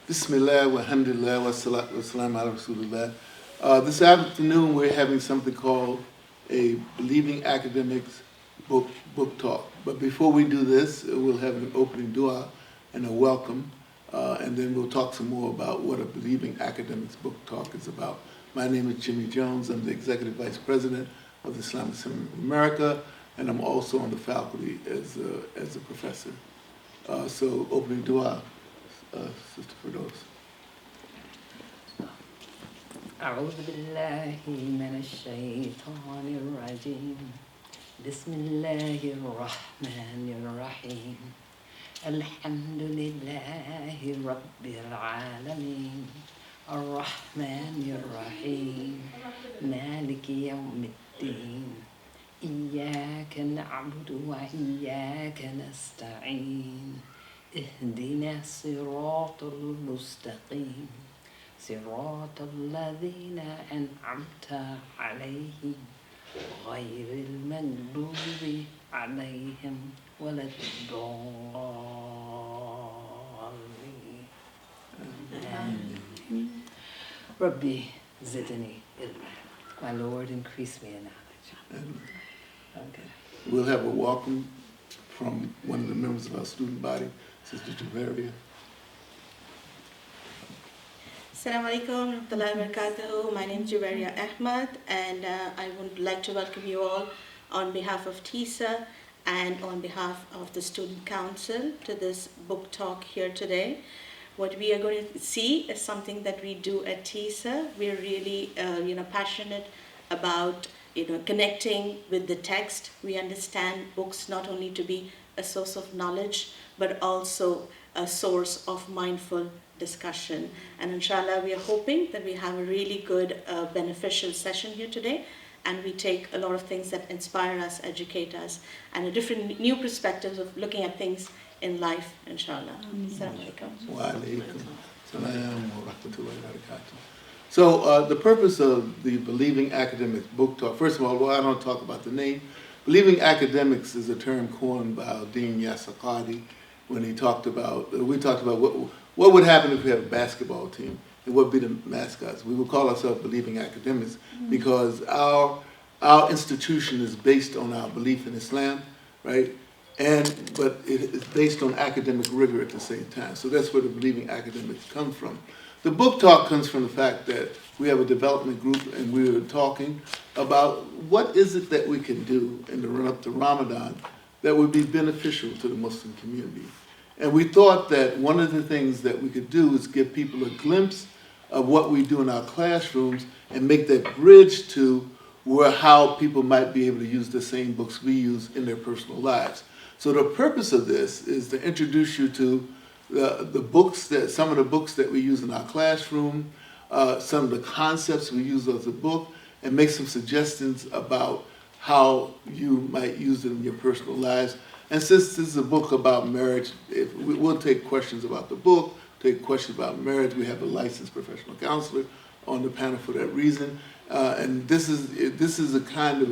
Bismillah, walhamdulillah, wassalatu wassalamu ala rasulillah. This afternoon we're having something called a Believing Academics book talk. But before we do this, we'll have an opening dua and a welcome, and then we'll talk some more about what a Believing Academics book talk is about. My name is Jimmy Jones. I'm the Executive Vice President of the Islamic Center of America, and I'm also on the faculty as a professor. So opening dua. Sister Firdaus. أعوذ بالله من الشيطان الرجيم بسم الله الرحمن الرحيم الحمد لله رب العالمين الرحمن الرحيم مالك يوم الدين إياك نعبد وإياك نستعين اهدنا الصراط المستقيم صراط الذين أنعمت عليهم غير المغضوب عليهم ولا الضالين آمين ربي زدني علما. My Lord, increase me in knowledge. Okay. We'll have a welcome from one of the members of our student body, Sister Javeria. Assalamu alaikum warahmatullahi wabarakatuh. My name is Javeria Ahmad, and I would like to welcome you all on behalf of TISA and on behalf of the Student Council to this book talk here today. What we are going to see is something that we do at TISA. We're really passionate about connecting with the text. We understand books not only to be a source of knowledge, but also a source of mindful discussion. And inshallah, we are hoping that we have a really good, beneficial session here today, and we take a lot of things that inspire us, educate us, and a different new perspectives of looking at things in life, inshallah. Assalamu alaikum. Wa alaikum salam wa rahmatullahi wa barakatuh. So the purpose of the Believing Academics book talk, first of all, I don't talk about the name. Believing Academics is a term coined by Al-Din Yasaqadi when we talked about what would happen if we had a basketball team and what would be the mascots. We would call ourselves Believing Academics because our institution is based on our belief in Islam, right? But it is based on academic rigor at the same time. So that's where the Believing Academics come from. The book talk comes from the fact that we have a development group and we were talking about what is it that we can do in the run-up to Ramadan that would be beneficial to the Muslim community. And we thought that one of the things that we could do is give people a glimpse of what we do in our classrooms and make that bridge to how people might be able to use the same books we use in their personal lives. So the purpose of this is to introduce you to some of the books that we use in our classroom, some of the concepts we use as a book, and make some suggestions about how you might use it in your personal lives. And since this is a book about marriage, we'll take questions about the book, take questions about marriage. We have a licensed professional counselor on the panel for that reason. And this is a kind of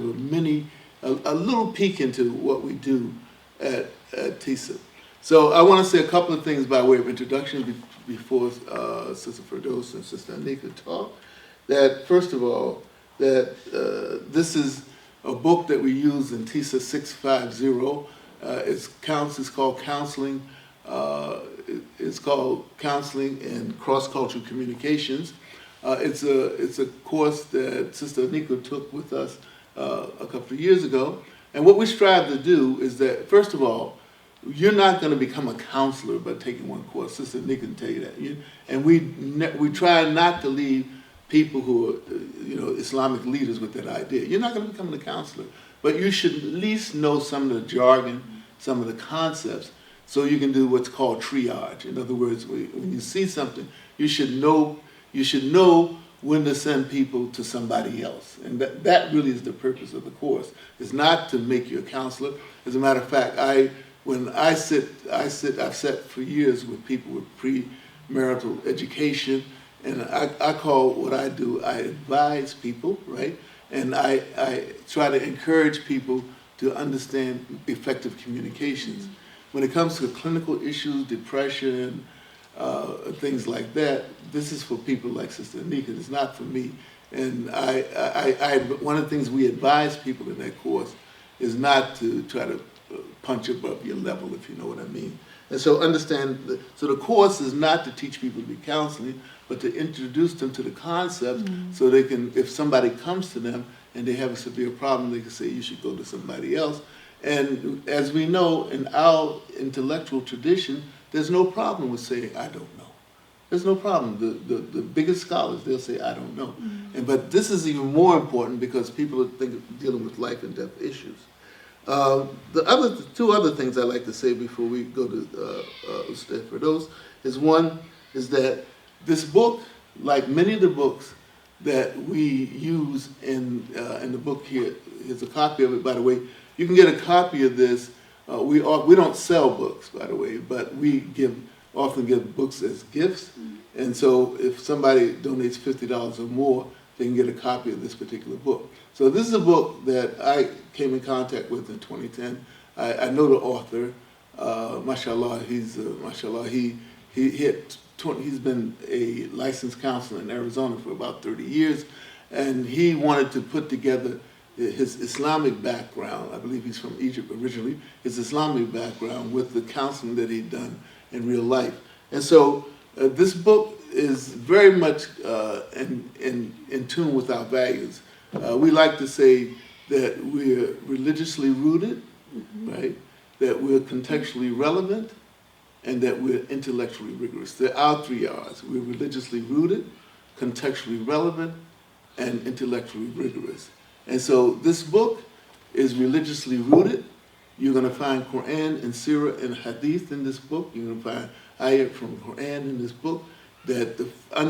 a little peek into what we do at TISA. So I want to say a couple of things by way of introduction before Sister Firdaus and Sister Anika talk. That first of all, that this is a book that we use in TISA 650. It's called Counseling. It's called Counseling in Cross-Cultural Communications. It's a course that Sister Anika took with us a couple of years ago. And what we strive to do is that, first of all, you're not going to become a counselor by taking one course. Sister Nick can tell you that. And we try not to leave people who are Islamic leaders with that idea. You're not going to become a counselor, but you should at least know some of the jargon, some of the concepts, so you can do what's called triage. In other words, when you see something, you should know when to send people to somebody else. And that really is the purpose of the course. It's not to make you a counselor. As a matter of fact, I've sat for years with people with premarital education, and I call what I do, I advise people, right? And I try to encourage people to understand effective communications. When it comes to clinical issues, depression, things like that. This is for people like Sister Anika. It's not for me. And one of the things we advise people in that course is not to try to punch above your level, if you know what I mean. And so understand, so the course is not to teach people to be counseling, but to introduce them to the concepts so they can, if somebody comes to them and they have a severe problem, they can say, you should go to somebody else. And as we know, in our intellectual tradition, there's no problem with saying, I don't know. There's no problem. The biggest scholars, they'll say, I don't know. But this is even more important because people are dealing with life and death issues. The two other things I'd like to say before we go to Ustad Firdaus is one is that this book, like many of the books that we use in the book here, here's a copy of it, by the way. You can get a copy of this. We don't sell books, by the way, but we often give books as gifts. And so if somebody donates $50 or more, they can get a copy of this particular book. So this is a book that I came in contact with in 2010. I know the author, mashallah. He's been a licensed counselor in Arizona for about 30 years, and he wanted to put together his Islamic background. I believe he's from Egypt originally. His Islamic background with the counseling that he'd done in real life, and so this book is very much in tune with our values. We like to say that we're religiously rooted, right? That we're contextually relevant, and that we're intellectually rigorous. There are our 3 R's. We're religiously rooted, contextually relevant, and intellectually rigorous. And so this book is religiously rooted. You're going to find Quran and Sirah and Hadith in this book. You're going to find ayat from Quran in this book. That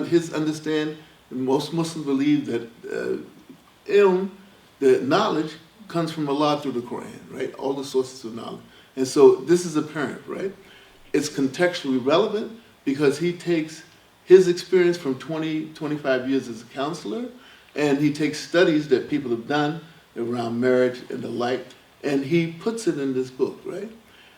his understand, most Muslims believe that ilm, the knowledge, comes from Allah through the Quran, right? All the sources of knowledge. And so this is apparent, right? It's contextually relevant because he takes his experience from 25 years as a counselor, and he takes studies that people have done around marriage and the like, and he puts it in this book, right?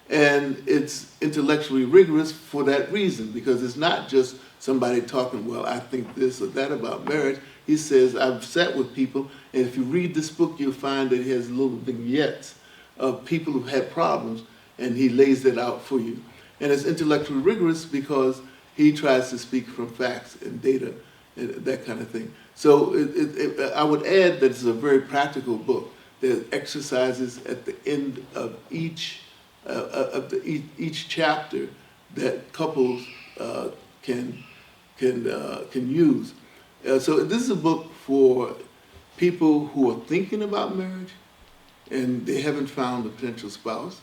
And it's intellectually rigorous for that reason, because it's not just somebody talking, well, I think this or that about marriage. He says, I've sat with people, and if you read this book, you'll find that he has little vignettes of people who've had problems, and he lays that out for you. And it's intellectually rigorous because he tries to speak from facts and data and that kind of thing. So I would add that it's a very practical book. There's exercises at the end of each chapter that couples can use. So this is a book for people who are thinking about marriage and they haven't found a potential spouse.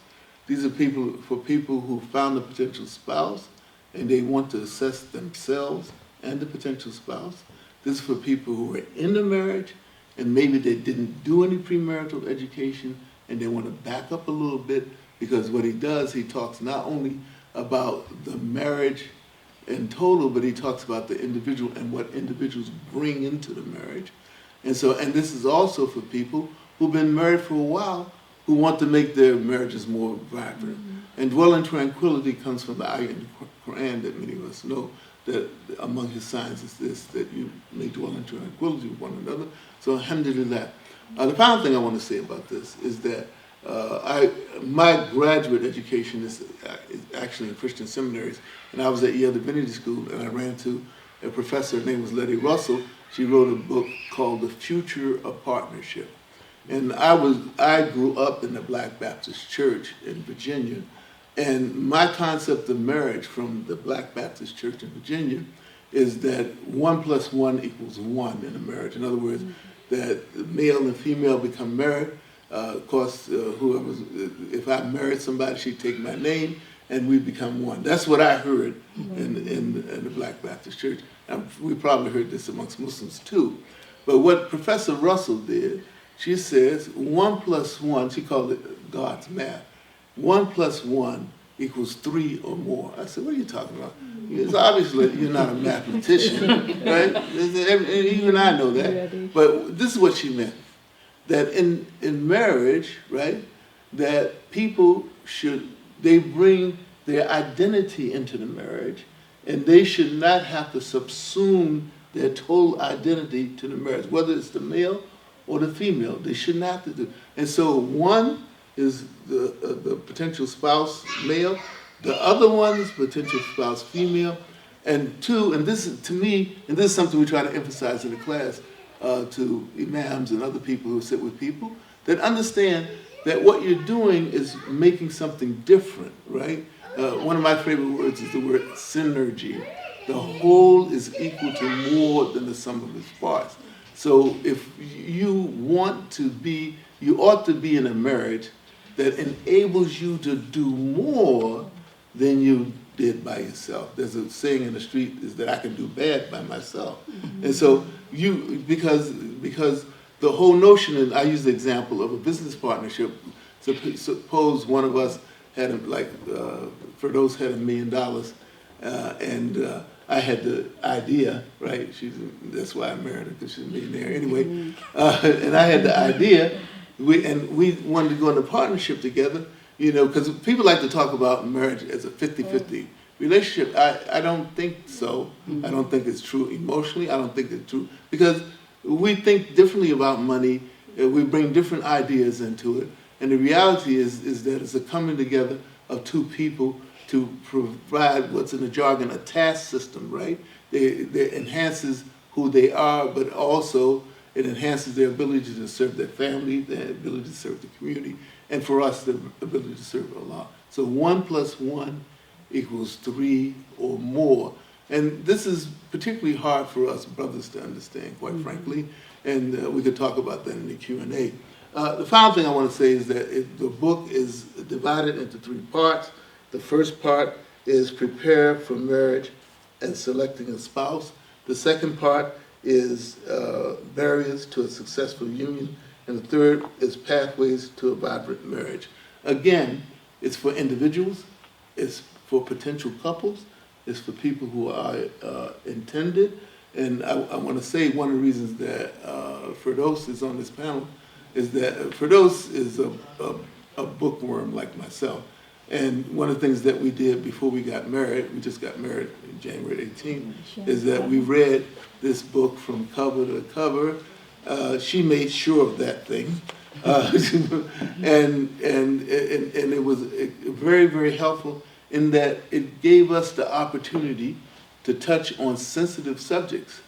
These are for people who found a potential spouse and they want to assess themselves and the potential spouse. This is for people who are in the marriage and maybe they didn't do any premarital education and they want to back up a little bit, because what he does, he talks not only about the marriage in total, but he talks about the individual and what individuals bring into the marriage. And this is also for people who've been married for a while who want to make their marriages more vibrant. And dwell in tranquility comes from the ayah in the Quran that many of us know, that among his signs is this, that you may dwell in tranquility with one another. So alhamdulillah. The final thing I want to say about this is that my graduate education is actually in Christian seminaries, and I was at Yale Divinity School, and I ran to a professor, her name was Letty Russell. She wrote a book called The Future of Partnership. And I grew up in the Black Baptist Church in Virginia, and my concept of marriage from the Black Baptist Church in Virginia is that 1 + 1 = 1 in a marriage. In other words, that male and female become married. Of course, if I married somebody, she'd take my name, and we become one. That's what I heard in the Black Baptist Church. We probably heard this amongst Muslims too. But what Professor Russell did, she says 1 + 1, she called it God's math. 1 + 1 = 3 or more. I said, what are you talking about? It's obviously you're not a mathematician, right? Even I know that. But this is what she meant. That in marriage, right, that people they bring their identity into the marriage, and they should not have to subsume their total identity to the marriage, whether it's the male or the female. They shouldn't have to do. And so one is the potential spouse male, the other one is potential spouse female, and two, and this is to me, and this is something we try to emphasize in the class to imams and other people who sit with people, that understand that what you're doing is making something different, right? One of my favorite words is the word synergy. The whole is equal to more than the sum of its parts. So if you want to be, you ought to be in a marriage that enables you to do more than you did by yourself. There's a saying in the street is that I can do bad by myself. And so because the whole notion, and I use the example of a business partnership, suppose one of us had, Firdaus had $1 million, and I had the idea, right? That's why I married her, because she's a millionaire anyway. And I had the idea, we wanted to go into partnership together, because people like to talk about marriage as a 50-50 relationship. I don't think so. I don't think it's true emotionally. I don't think it's true, because we think differently about money. We bring different ideas into it. And the reality is that it's a coming together of two people to provide what's in the jargon a task system, right? It enhances who they are, but also it enhances their ability to serve their family, their ability to serve the community, and for us, the ability to serve Allah. So 1 + 1 = 3 or more. And this is particularly hard for us brothers to understand, quite frankly, and we could talk about that in the Q&A. The final thing I want to say is that the book is divided into 3 parts. The first part is prepare for marriage and selecting a spouse. The second part is barriers to a successful union. And the third is pathways to a vibrant marriage. Again, it's for individuals, it's for potential couples, it's for people who are intended. And I want to say one of the reasons that Firdaus is on this panel is that Firdaus is a bookworm like myself. And one of the things that we did before we got married, we just got married in January 18th, is that we read this book from cover to cover. She made sure of that thing. And it was very, very helpful in that it gave us the opportunity to touch on sensitive subjects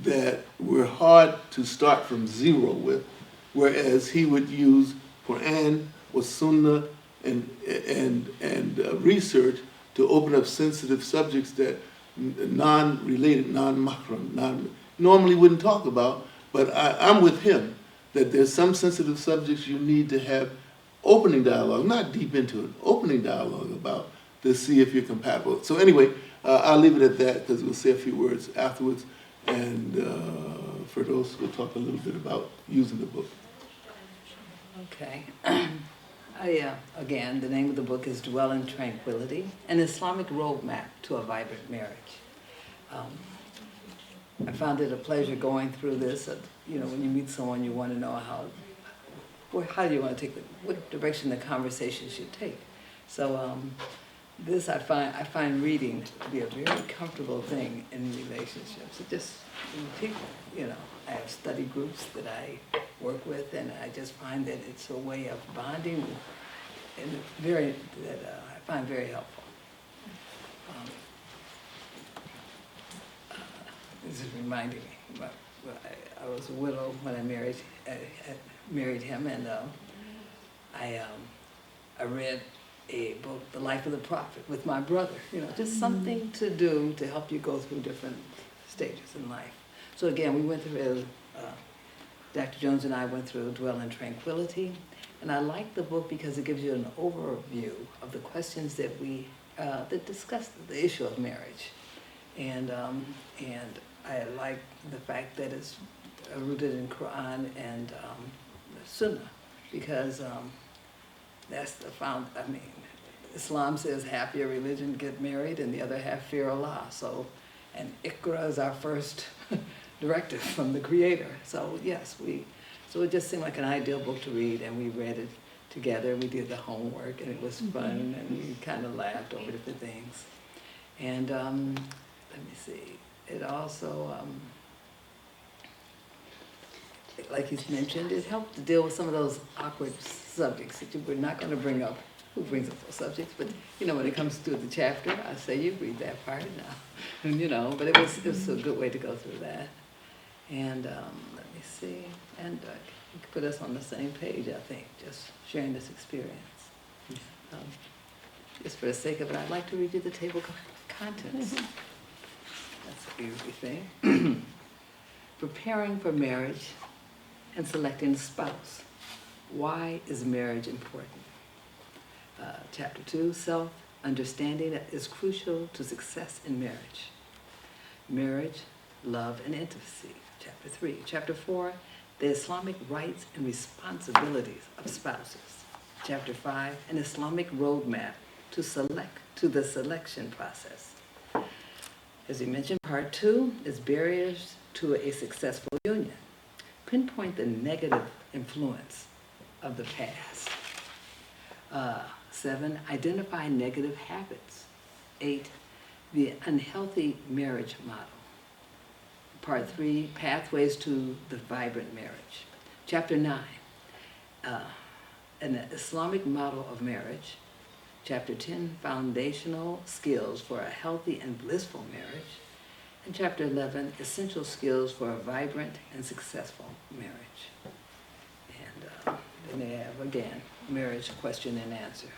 that were hard to start from zero with, whereas he would use Quran or Sunnah and research to open up sensitive subjects that non-related, non-mahram, normally wouldn't talk about. But I'm with him that there's some sensitive subjects you need to have opening dialogue, not deep into it, opening dialogue about to see if you're compatible. So anyway, I'll leave it at that because we'll say a few words afterwards. And Firdaus will talk a little bit about using the book. Okay. Again, the name of the book is Dwell in Tranquility, an Islamic Roadmap to a Vibrant Marriage. I found it a pleasure going through this. When you meet someone, you want to know how do you want to take what direction the conversation should take. So this I find reading to be a very comfortable thing in relationships. It just people, I have study groups that I work with, and I just find that it's a way of bonding, and I find very helpful. This is reminding me. I was a widow when I married him, and I read a book, The Life of the Prophet, with my brother. Just something to do to help you go through different stages in life. So again, we went through, Dr. Jones and I went through Dwell in Tranquility, and I like the book because it gives you an overview of the questions that that discuss the issue of marriage, and I like the fact that it's rooted in Quran and Sunnah, because that's the Islam says half your religion get married and the other half fear Allah. So, and Iqra is our first directive from the Creator. So yes, so it just seemed like an ideal book to read, and we read it together. We did the homework, and it was fun, and we kind of laughed over different things. And let me see, it also, like he's mentioned, it helped to deal with some of those awkward subjects that you were not going to bring up. Who brings up those subjects? But you know, when it comes to the chapter, I say you read that part now, and you know. But it was a good way to go through that. And let me see, and you could put us on the same page, I think, just sharing this experience. Just for the sake of it, I'd like to read you the table of contents. That's a easy thing. Preparing for marriage and selecting a spouse. Why is marriage important? Chapter 2, self-understanding is crucial to success in marriage. Marriage, love, and intimacy. Chapter 3. Chapter 4, the Islamic rights and responsibilities of spouses. Chapter 5, an Islamic Roadmap to the selection process. As we mentioned, part 2 is barriers to a successful union. Pinpoint the negative influence of the past. 7, identify negative habits. 8, the unhealthy marriage model. Part 3, pathways to the vibrant marriage. Chapter 9, an Islamic model of marriage. Chapter 10, foundational skills for a healthy and blissful marriage. And Chapter 11, essential skills for a vibrant and successful marriage. And then they have, again, marriage question and answer.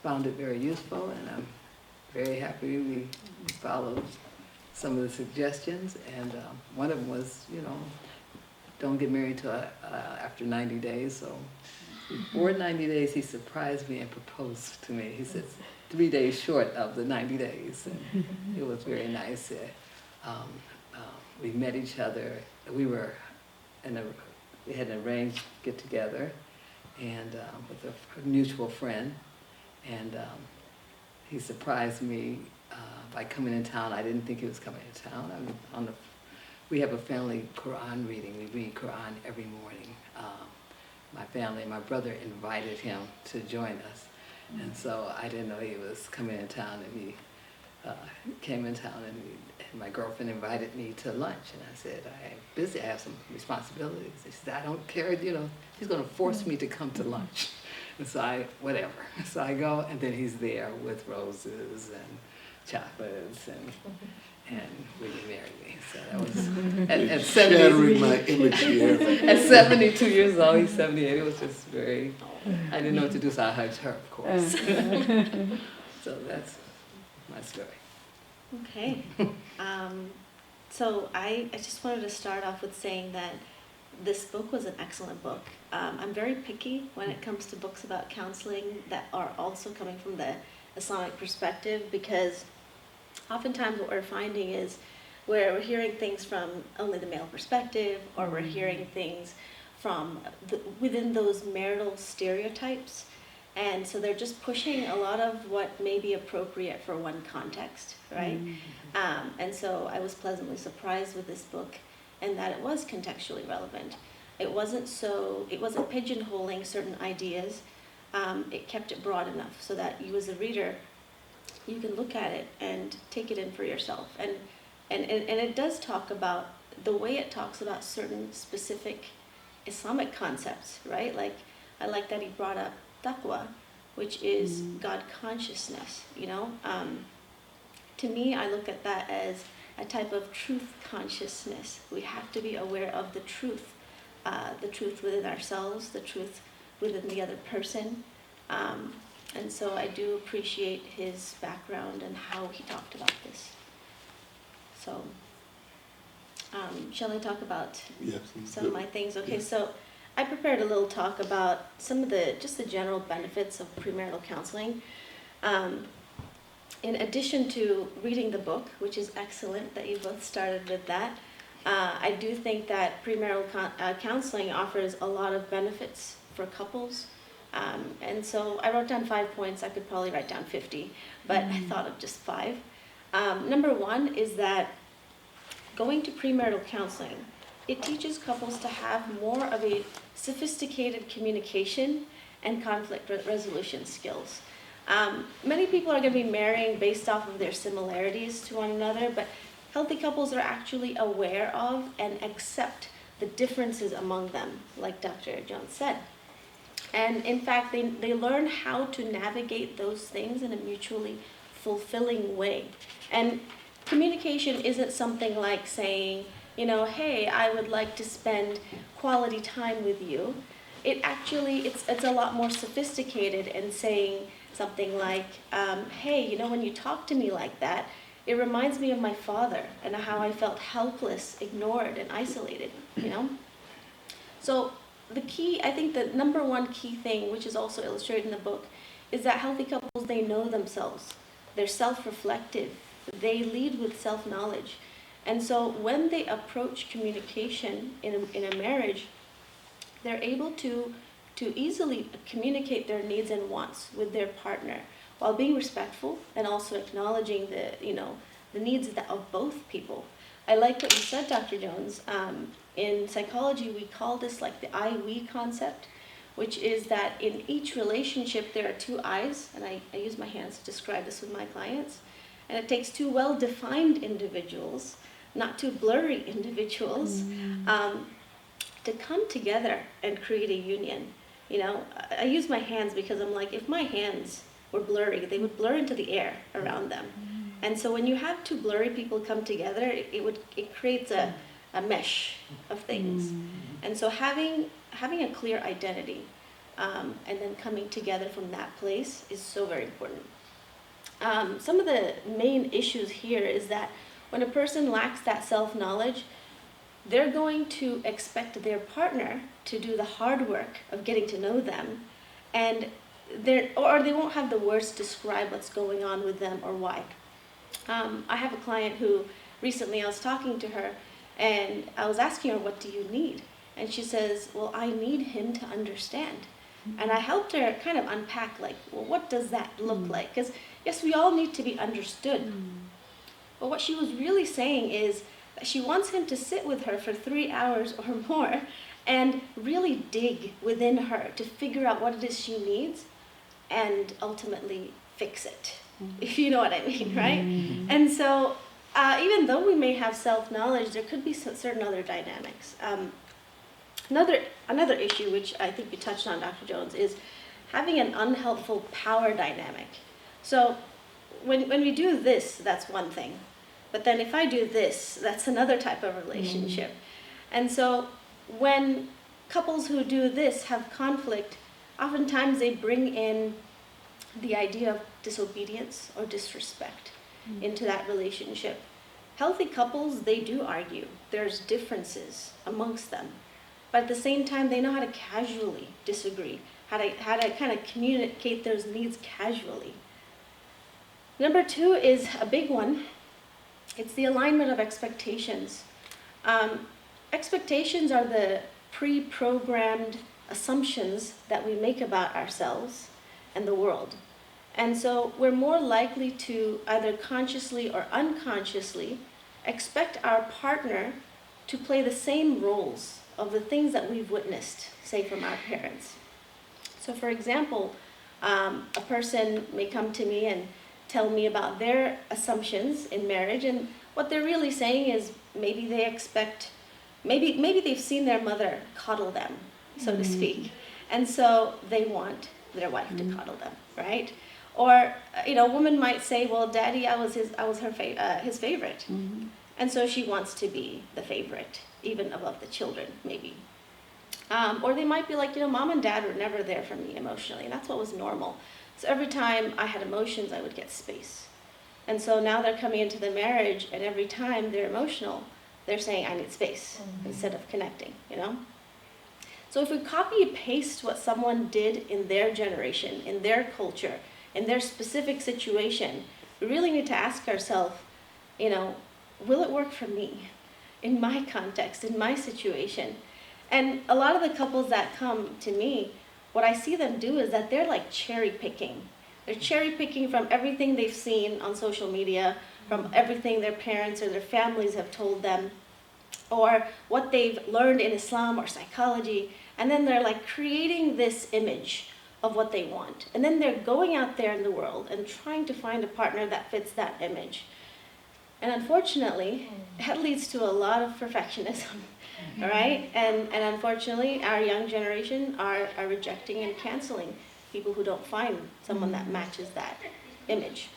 Found it very useful, and I'm very happy we followed some of the suggestions. And one of them was, you know, don't get married till after 90 days. So before 90 days, he surprised me and proposed to me. He said 3 days short of the 90 days. And it was very nice. We met each other. We had an arranged get together, and with a mutual friend, and he surprised me by coming in town. I didn't think he was coming in town. We have a family Quran reading. We read Quran every morning. My family, my brother invited him to join us, and so I didn't know he was coming in town, and he came in town, and my girlfriend invited me to lunch, and I said, I'm busy, I have some responsibilities. She said, I don't care, you know, he's going to force me to come to lunch. And so whatever. So I go, and then he's there with roses and chocolates, and really married me. So that was at 70. Shattering my image here. At 72 years old, he's 78. It was just very, I didn't know what to do, so I hugged her, of course. So that's my story. Okay. So I just wanted to start off with saying that this book was an excellent book. I'm very picky when it comes to books about counseling that are also coming from the Islamic perspective, because oftentimes what we're finding is where we're hearing things from only the male perspective, or we're hearing things from within those marital stereotypes. And so they're just pushing a lot of what may be appropriate for one context, right? And so I was pleasantly surprised with this book, and that it was contextually relevant. It wasn't pigeonholing certain ideas. It kept it broad enough so that you as a reader, you can look at it and take it in for yourself. And it does talk about, the way it talks about certain specific Islamic concepts, right? Like, I like that he brought up taqwa, which is God consciousness, you know? To me, I look at that as a type of truth consciousness. We have to be aware of the truth within ourselves, the truth within the other person. And so I do appreciate his background and how he talked about this. So, shall I talk about some of my things? Okay, so I prepared a little talk about some of the general benefits of premarital counseling. In addition to reading the book, which is excellent that you both started with that, I do think that premarital counseling offers a lot of benefits for couples. And so I wrote down 5 points. I could probably write down 50, but I thought of just 5. Number 1 is that going to premarital counseling, it teaches couples to have more of a sophisticated communication and conflict resolution skills. Many people are going to be marrying based off of their similarities to one another, but healthy couples are actually aware of and accept the differences among them, like Dr. Jones said. And in fact, they learn how to navigate those things in a mutually fulfilling way. And communication isn't something like saying, you know, hey, I would like to spend quality time with you. It actually, it's a lot more sophisticated in saying something like, hey, you know, when you talk to me like that, it reminds me of my father and how I felt helpless, ignored, and isolated, you know? So the key, I think the number one key thing, which is also illustrated in the book, is that healthy couples, they know themselves. They're self-reflective. They lead with self-knowledge. And so when they approach communication in a marriage, they're able to easily communicate their needs and wants with their partner while being respectful and also acknowledging the needs of both people. I like what you said, Dr. Jones. In psychology, we call this like the I-we concept, which is that in each relationship there are two I's, and I use my hands to describe this with my clients, and it takes two well-defined individuals, not two blurry individuals, to come together and create a union. You know, I use my hands because I'm like, if my hands were blurry, they would blur into the air around them. And so when you have two blurry people come together, it creates a mesh of things. And so having a clear identity and then coming together from that place is so very important. Some of the main issues here is that when a person lacks that self-knowledge, they're going to expect their partner to do the hard work of getting to know them, and they won't have the words to describe what's going on with them or why. I have a client who recently I was talking to her, and I was asking her, what do you need? And she says, well, I need him to understand. And I helped her kind of unpack, like, well, what does that look like? Because, yes, we all need to be understood. But what she was really saying is that she wants him to sit with her for 3 hours or more and really dig within her to figure out what it is she needs and ultimately fix it, if you know what I mean, right? And so even though we may have self-knowledge, there could be certain other dynamics. Another issue, which I think you touched on, Dr. Jones, is having an unhelpful power dynamic. So when we do this, that's one thing. But then if I do this, that's another type of relationship. And so when couples who do this have conflict, oftentimes they bring in the idea of disobedience or disrespect into that relationship. Healthy couples, they do argue. There's differences amongst them. But at the same time, they know how to casually disagree, how to kind of communicate those needs casually. Number two is a big one. It's the alignment of expectations. Expectations are the pre-programmed assumptions that we make about ourselves and the world. And so we're more likely to either consciously or unconsciously expect our partner to play the same roles of the things that we've witnessed, say from our parents. So for example, a person may come to me and tell me about their assumptions in marriage, and what they're really saying is maybe they expect, maybe they've seen their mother coddle them, so to speak, and so they want their wife to coddle them, right? Or a woman might say, well, daddy, I was his favorite, and so she wants to be the favorite, even above the children, maybe. Or they might be like, mom and dad were never there for me emotionally, and that's what was normal. So every time I had emotions, I would get space. And so now they're coming into the marriage, and every time they're emotional, they're saying, I need space, instead of connecting, So if we copy and paste what someone did in their generation, in their culture, in their specific situation, we really need to ask ourselves, will it work for me, in my context, in my situation? And a lot of the couples that come to me, what I see them do is that they're like cherry picking. They're cherry picking from everything they've seen on social media, from everything their parents or their families have told them, or what they've learned in Islam or psychology, and then they're like creating this image of what they want. And then they're going out there in the world and trying to find a partner that fits that image. And unfortunately, that leads to a lot of perfectionism, all right? And unfortunately, our young generation are rejecting and canceling people who don't find someone that matches that image.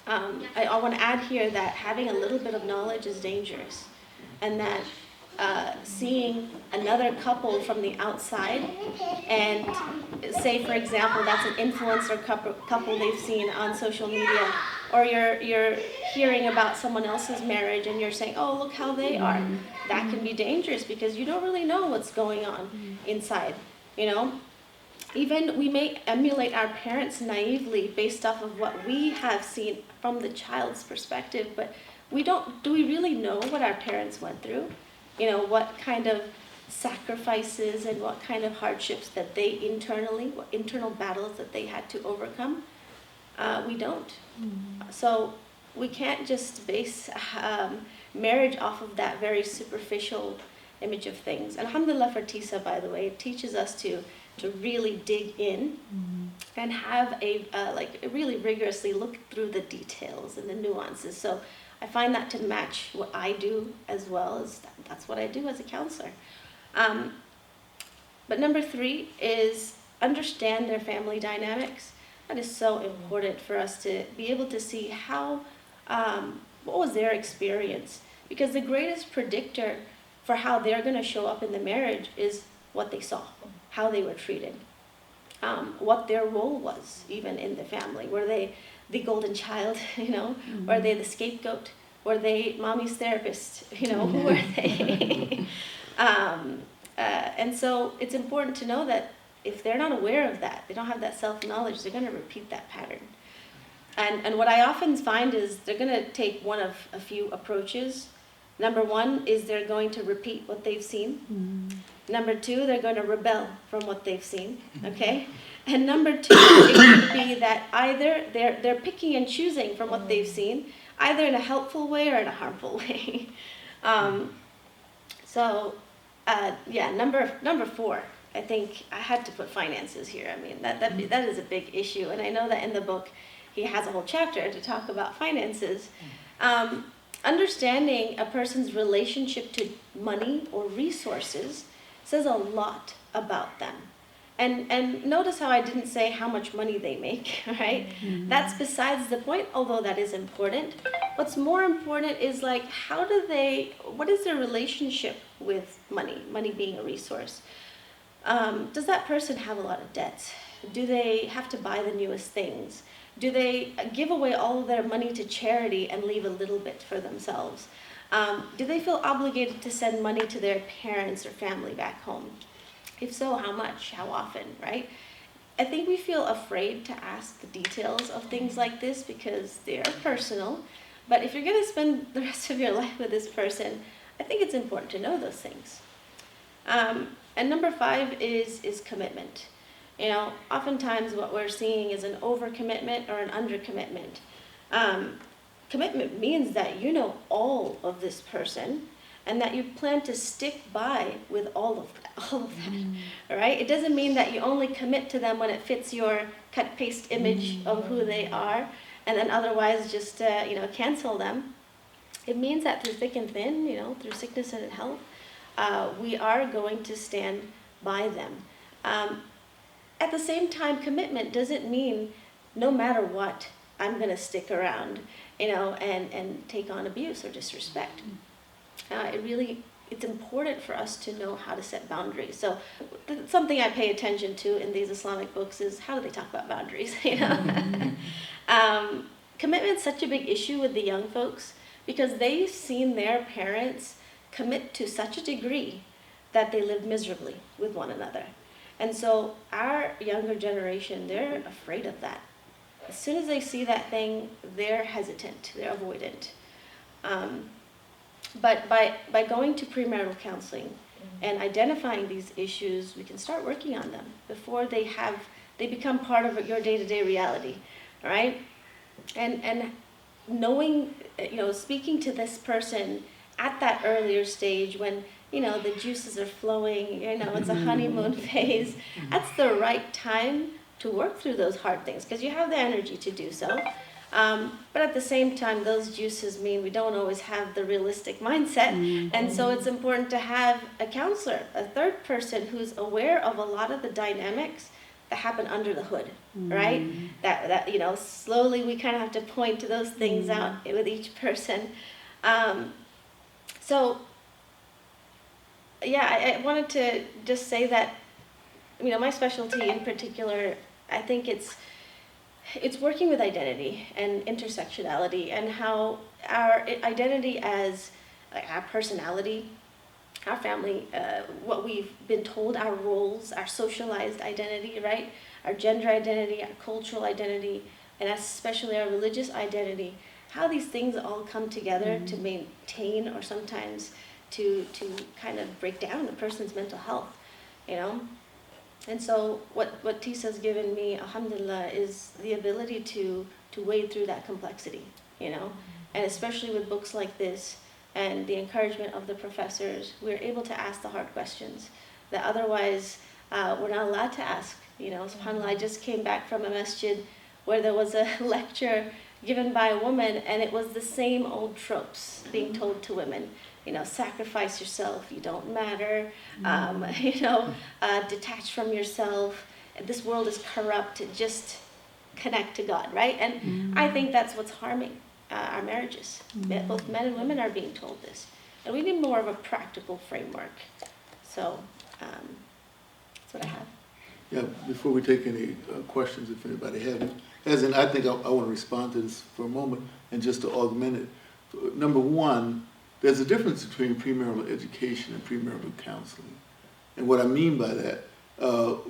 I want to add here that having a little bit of knowledge is dangerous, and that seeing another couple from the outside, and say, for example, that's an influencer couple they've seen on social media, or you're hearing about someone else's marriage and you're saying, oh, look how they are. That can be dangerous because you don't really know what's going on inside, you know? Even we may emulate our parents naively based off of what we have seen from the child's perspective, but do we really know what our parents went through? You know, what kind of sacrifices and what kind of hardships that they what internal battles that they had to overcome? We don't. So we can't just base marriage off of that very superficial image of things. And alhamdulillah for TISA, by the way, it teaches us to really dig in and have really rigorously look through the details and the nuances. So I find that to match what I do as well, as that's what I do as a counselor. But number 3 is understand their family dynamics. That is so important for us to be able to see what was their experience. Because the greatest predictor for how they're going to show up in the marriage is what they saw, how they were treated, what their role was even in the family. Were they the golden child, you know? Were they the scapegoat? Were they mommy's therapist? You know, who were they? And so it's important to know that if they're not aware of that, they don't have that self-knowledge, they're going to repeat that pattern. And what I often find is they're going to take one of a few approaches. Number 1 is they're going to repeat what they've seen. Number 2, they're going to rebel from what they've seen, okay? And number 2, it could be that either they're picking and choosing from what they've seen, either in a helpful way or in a harmful way. Number 4, I think I had to put finances here. I mean, that is a big issue. And I know that in the book, he has a whole chapter to talk about finances. Understanding a person's relationship to money or resources says a lot about them. And notice how I didn't say how much money they make, right? That's besides the point, although that is important. What's more important is like, what is their relationship with money being a resource? Does that person have a lot of debts? Do they have to buy the newest things? Do they give away all of their money to charity and leave a little bit for themselves? Do they feel obligated to send money to their parents or family back home? If so, how much? How often, right? I think we feel afraid to ask the details of things like this because they are personal. But if you're going to spend the rest of your life with this person, I think it's important to know those things. And number 5 is commitment. You know, oftentimes what we're seeing is an overcommitment or an undercommitment. Commitment means that you know all of this person and that you plan to stick by with all of that, all right? It doesn't mean that you only commit to them when it fits your cut-paste image of who they are and then otherwise just, cancel them. It means that through thick and thin, you know, through sickness and health, we are going to stand by them. At the same time, commitment doesn't mean no matter what, I'm going to stick around, you know, and take on abuse or disrespect. It's important for us to know how to set boundaries. So something I pay attention to in these Islamic books is how do they talk about boundaries, you know? Commitment's such a big issue with the young folks because they've seen their parents commit to such a degree that they live miserably with one another. And so our younger generation, they're afraid of that. As soon as they see that thing, they're hesitant, they're avoidant. But by going to premarital counseling and identifying these issues, we can start working on them before they become part of your day-to-day reality, all right? And knowing, you know, speaking to this person at that earlier stage when the juices are flowing, it's a honeymoon phase. That's the right time to work through those hard things because you have the energy to do so. But at the same time, those juices mean we don't always have the realistic mindset. And so it's important to have a counselor, a third person who's aware of a lot of the dynamics that happen under the hood, right? That slowly we kind of have to point to those things out with each person. So, yeah, I wanted to just say that, my specialty in particular, I think it's working with identity and intersectionality and how our identity as our personality, our family, what we've been told, our roles, our socialized identity, right? Our gender identity, our cultural identity, and especially our religious identity, how these things all come together to maintain or sometimes to kind of break down a person's mental health, And so what Tisa's given me, alhamdulillah, is the ability to wade through that complexity, And especially with books like this and the encouragement of the professors, we're able to ask the hard questions that otherwise we're not allowed to ask. SubhanAllah, I just came back from a masjid where there was a lecture given by a woman, and it was the same old tropes being told to women. Sacrifice yourself, you don't matter, detach from yourself, this world is corrupt, just connect to God, right? And I think that's what's harming our marriages. Both men and women are being told this. And we need more of a practical framework. So that's what I have. Yeah, before we take any questions, if anybody has, and I think I want to respond to this for a moment, and just to augment it. Number one, there's a difference between premarital education and premarital counseling. And what I mean by that,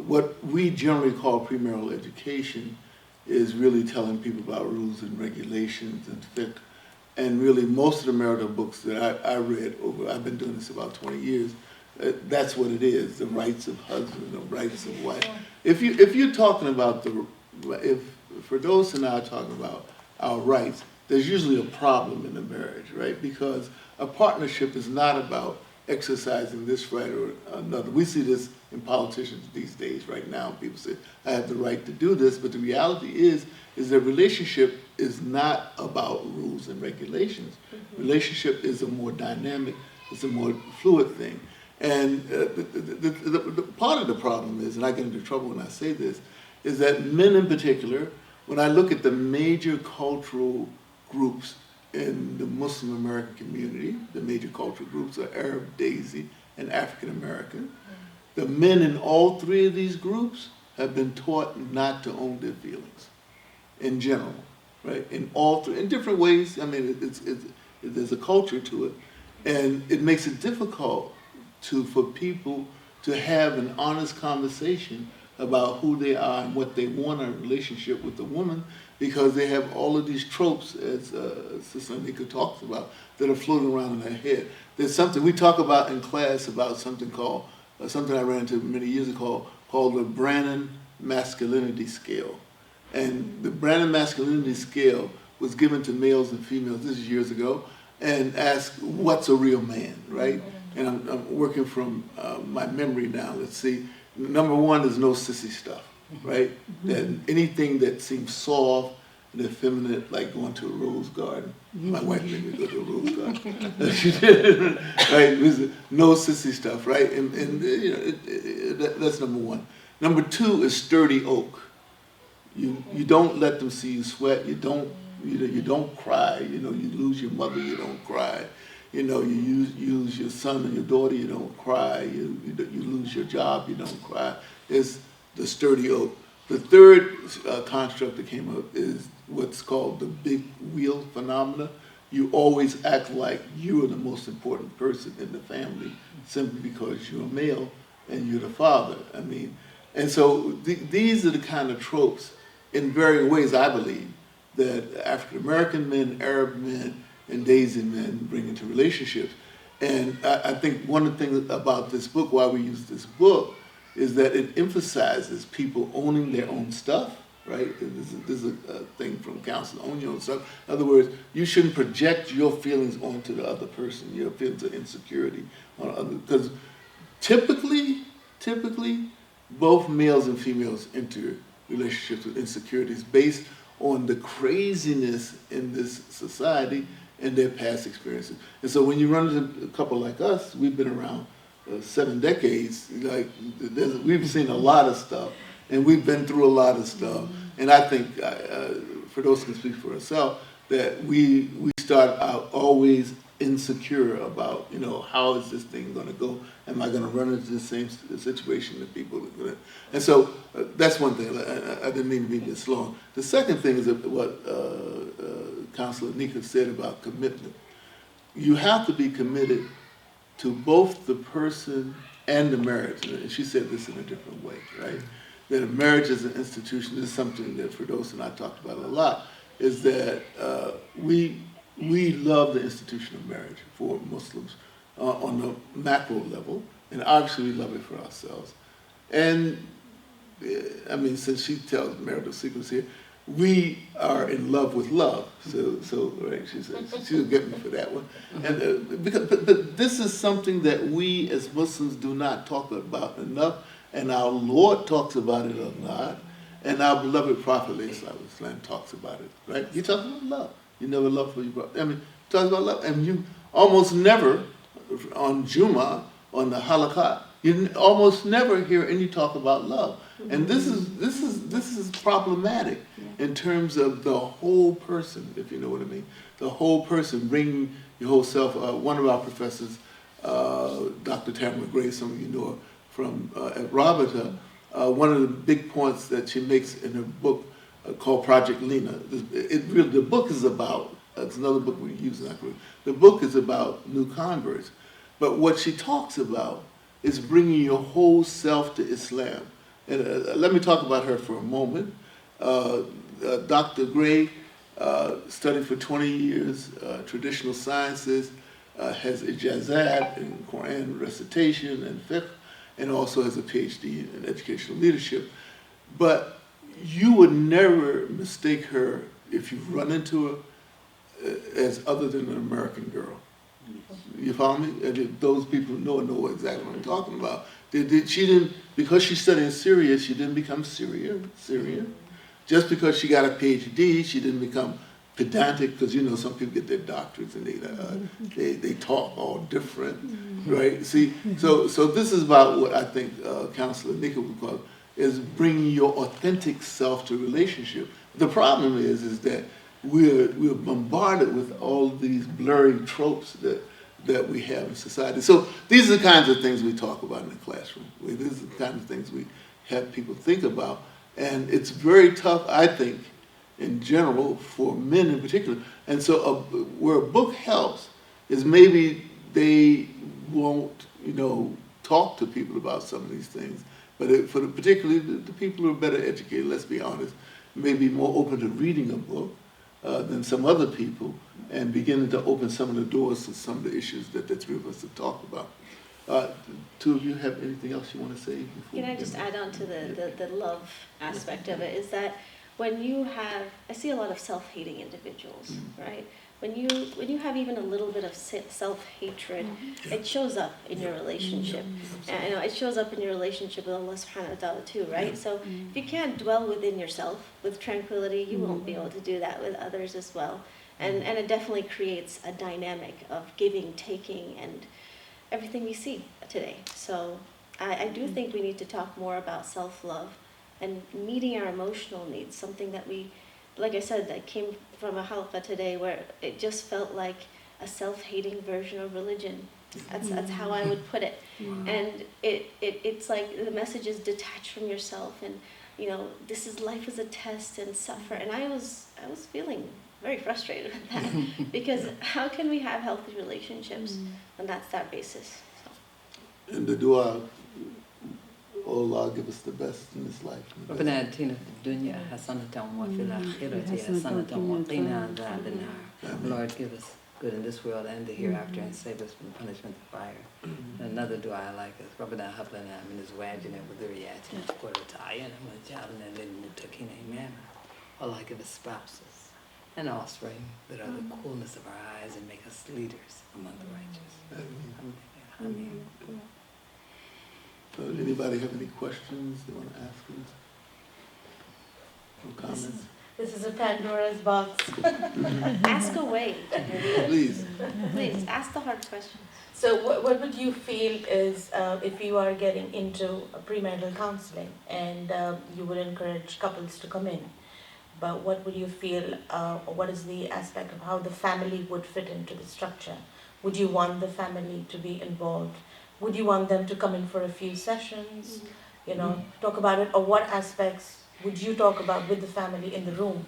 what we generally call premarital education is really telling people about rules and regulations and fiqh. And really most of the marital books that I read I've been doing this about 20 years, that's what it is, the rights of husband, the rights of wife. If you're talking about for those who are talking about our rights, there's usually a problem in the marriage, right? Because a partnership is not about exercising this right or another. We see this in politicians these days right now. People say, I have the right to do this, but the reality is that relationship is not about rules and regulations. Relationship is a more dynamic, it's a more fluid thing. And the part of the problem is, and I get into trouble when I say this, is that men in particular, when I look at the major cultural groups in the Muslim American community, the major cultural groups are Arab, Daisy, and African American. The men in all three of these groups have been taught not to own their feelings, in general, right? In all three, in different ways. I mean, there's a culture to it, and it makes it difficult for people to have an honest conversation about who they are and what they want in a relationship with a woman, because they have all of these tropes, as Sister Anika talks about, that are floating around in their head. There's something we talk about in class about something called, something I ran into many years ago, called the Brannan Masculinity Scale. And the Brannan Masculinity Scale was given to males and females, this is years ago, and asked, what's a real man, right? And I'm working from my memory now. Let's see. Number one is no sissy stuff, right? That anything that seems soft and effeminate, like going to a rose garden. My wife made me go to a rose garden. She did, right? No sissy stuff, right? And that's number one. Number two is sturdy oak. You don't let them see you sweat. You don't cry. You lose your mother, you don't cry. You use your son and your daughter, you don't cry. You lose your job, you don't cry. It's the sturdy oak. The third construct that came up is what's called the big wheel phenomena. You always act like you're the most important person in the family simply because you're a male and you're the father. I mean, and so these are the kind of tropes in varying ways, I believe, that African American men, Arab men, and Daisy men bring into relationships. And I think one of the things about this book, why we use this book, is that it emphasizes people owning their own stuff right? This is a thing from counsel on your own stuff. In other words, you shouldn't project your feelings onto the other person, your feelings of insecurity on other, because typically, both males and females enter relationships with insecurities based on the craziness in this society and their past experiences. And so when you run into a couple like us, we've been around 7 decades, like we've seen a lot of stuff, and we've been through a lot of stuff. And I think, for those who can speak for ourselves, that we start out always insecure about, you know, how is this thing going to go? Am I going to run into the same situation that people are going to? And so that's one thing. I didn't mean to be this long. The second thing is what Counselor Nika said about commitment. You have to be committed to both the person and the marriage. And she said this in a different way, right? That a marriage as an institution is something that Firdaus and I talked about a lot, is that we love the institution of marriage for Muslims on the macro level, and obviously we love it for ourselves. And I mean, since she tells marital secrets here, we are in love with love. So right, she said she'll get me for that one. And but this is something that we as Muslims do not talk about enough, and our Lord talks about it a lot, and our beloved Prophet Islam talks about it. Right? You talk about love. You never love for your brother. I mean, talks about love, and you almost never on Juma, on the Halakat, you almost never hear any talk about love. And this is problematic in terms of the whole person, if you know what I mean. The whole person, bringing your whole self. One of our professors, Dr. Tamara Gray, some of you know her from at Rabata, one of the big points that she makes in her book called Project Lena. The book is about, it's another book we use in that group. The book is about new converts. But what she talks about is bringing your whole self to Islam. And let me talk about her for a moment. Dr. Gray studied for 20 years traditional sciences, has ijazat in Quran recitation and fiqh, and also has a PhD in educational leadership. But you would never mistake her, if you run into her, as other than an American girl. You follow me? And those people who know exactly what I'm talking about. She didn't, because she studied in Syria, she didn't become Syrian. Just because she got a PhD, she didn't become pedantic, because you know some people get their doctorates and they talk all different, right? See, so this is about what I think Counselor Nika would call is bringing your authentic self to a relationship. The problem is that we're bombarded with all these blurry tropes that we have in society. So these are the kinds of things we talk about in the classroom. These are the kinds of things we have people think about. And it's very tough, I think, in general, for men in particular. And so where a book helps is maybe they won't, talk to people about some of these things. But particularly the people who are better educated, let's be honest, may be more open to reading a book than some other people, and beginning to open some of the doors to some of the issues that the three of us have talked about. Two of you have anything else you want to say? Can I just add on to the love aspect of it, is that when you have, I see a lot of self-hating individuals, right? When you have even a little bit of self-hatred, it shows up in your relationship. And it shows up in your relationship with Allah subhanahu wa ta'ala too, right? So if you can't dwell within yourself with tranquility, you won't be able to do that with others as well. And it definitely creates a dynamic of giving, taking, and everything we see today. So I do think we need to talk more about self-love and meeting our emotional needs, something that we, like I said, that came from a halqa today where it just felt like a self-hating version of religion. That's how I would put it. And it's like the message is detached from yourself, and this is life as a test and suffer. And I was feeling very frustrated with that because how can we have healthy relationships when that's our basis? So. And the dua, oh Allah, give us the best in this life. ربنا آتنا في الدنيا حسنة وفي الآخرة حسنة وقنا عذاب النار. Lord, give us good in this world and the hereafter, and save us from the punishment of fire. And another dua I like is Rabbana hab lana min azwajina wa dhurriyyatina qurrata a'yun waj'alna lil muttaqina imama. Allah, give us spouses and offspring that are the coolness of our eyes and make us leaders among the righteous. Ameen. Anybody have any questions they want to ask us? No comments? This is a Pandora's box. Ask away. Please. Please, ask the hard questions. So what would you feel is if you are getting into premarital counseling and you would encourage couples to come in, but what would you feel, what is the aspect of how the family would fit into the structure? Would you want the family to be involved? Would you want them to come in for a few sessions, you know, talk about it? Or what aspects would you talk about with the family in the room?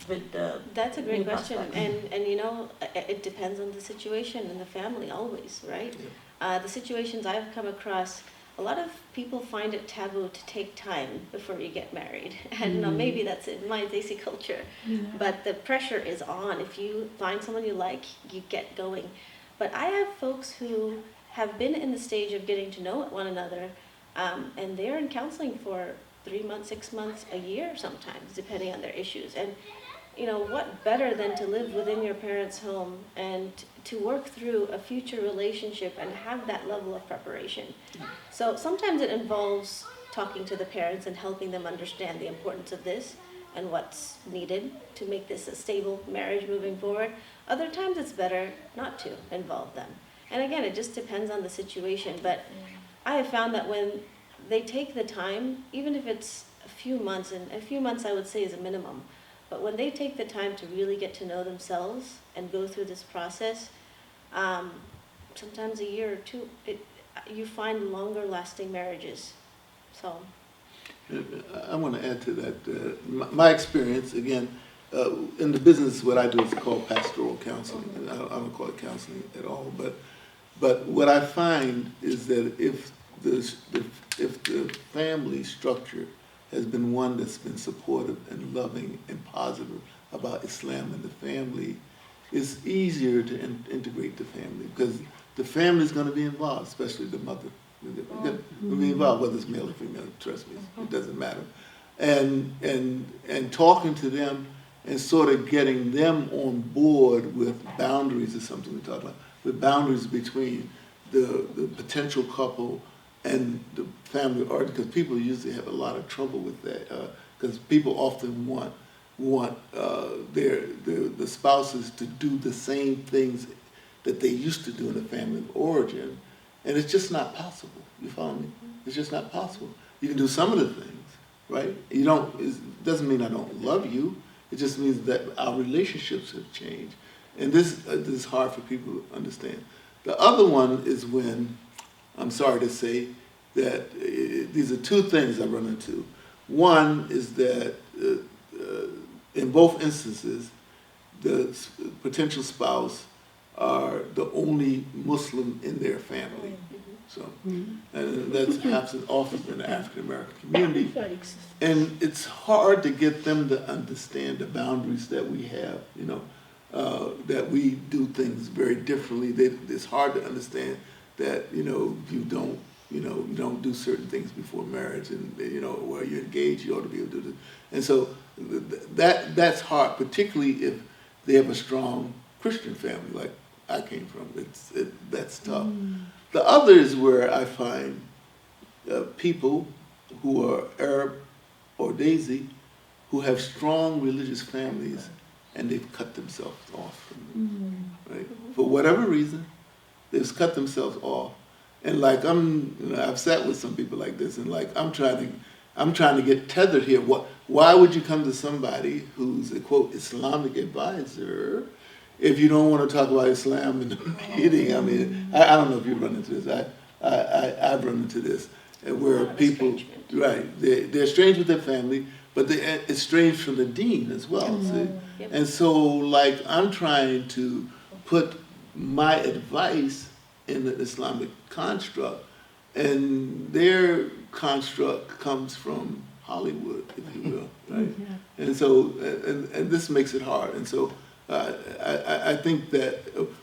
With the That's a great new question, prospects? and you know, it depends on the situation and the family always, right? The situations I've come across, a lot of people find it taboo to take time before you get married. And maybe that's in my Desi culture, but the pressure is on. If you find someone you like, you get going. But I have folks who have been in the stage of getting to know one another, and they're in counseling for 3 months, 6 months, a year sometimes, depending on their issues. And you know, what better than to live within your parents' home and to work through a future relationship and have that level of preparation. So sometimes it involves talking to the parents and helping them understand the importance of this and what's needed to make this a stable marriage moving forward. Other times it's better not to involve them. And again, it just depends on the situation. But I have found that when they take the time, even if it's a few months, and a few months I would say is a minimum, but when they take the time to really get to know themselves and go through this process, sometimes a year or two, you find longer lasting marriages. So I want to add to that. My experience, again, in the business, what I do is called pastoral counseling. And I don't call it counseling at all. But what I find is that if the family structure has been one that's been supportive and loving and positive about Islam and the family, it's easier to integrate the family because the family is going to be involved, especially the mother. Will be involved, whether it's male or female. Trust me, it doesn't matter. And talking to them and sort of getting them on board with boundaries is something we talk about. With boundaries between the potential couple and the family, or because people usually have a lot of trouble with that, because people often want the spouses to do the same things that they used to do in the family of origin, and it's just not possible. You follow me? It's just not possible. You can do some of the things, right? You don't. It doesn't mean I don't love you. It just means that our relationships have changed, and this is hard for people to understand. The other one is when, I'm sorry to say, that these are two things I run into. One is that in both instances, the potential spouse are the only Muslim in their family. So, and that happens often in the African American community. And it's hard to get them to understand the boundaries that we have, you know, that we do things very differently. It's hard to understand that, you don't do certain things before marriage, and where you're engaged, you ought to be able to do this. And so that's hard, particularly if they have a strong Christian family like I came from. That's tough. The other is where I find people who are Arab or Daisy who have strong religious families and they've cut themselves off from them, right? For whatever reason, they've cut themselves off. And like I've sat with some people like this, and like I'm trying to get tethered here. Why would you come to somebody who's a quote Islamic advisor if you don't want to talk about Islam in the meeting? I mean, I don't know if you run into this. I've run into this where people, right? They're estranged with their family, but they're estranged from the deen as well. See? Yep. And so, like, I'm trying to put my advice in the Islamic construct, and their construct comes from Hollywood, if you will, right? And so, and this makes it hard. And so, I think that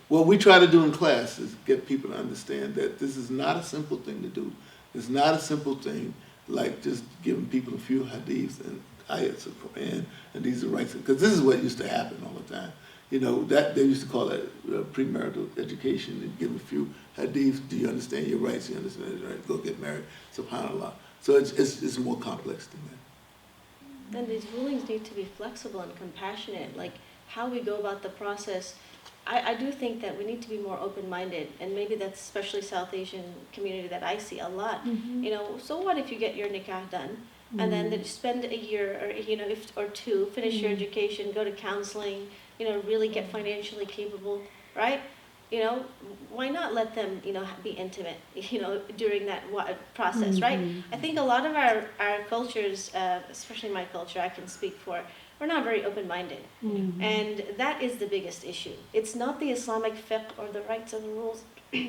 what we try to do in class is get people to understand that this is not a simple thing to do. It's not a simple thing like just giving people a few hadiths and ayats of Quran and these are rights, because this is what used to happen all the time. You know, that they used to call that premarital education, and give a few hadiths. Do you understand your rights? You understand your rights? Go get married. SubhanAllah. So it's more complex than that. And these rulings need to be flexible and compassionate, like how we go about the process. I do think that we need to be more open-minded, and maybe that's especially South Asian community that I see a lot. You know, so what if you get your nikah done, and then you spend a year or two, finish your education, go to counseling, really get financially capable, right? Why not let them, be intimate, during that process, right? I think a lot of our cultures, especially my culture, I can speak for, we're not very open-minded. And that is the biggest issue. It's not the Islamic fiqh or the rights and the rules.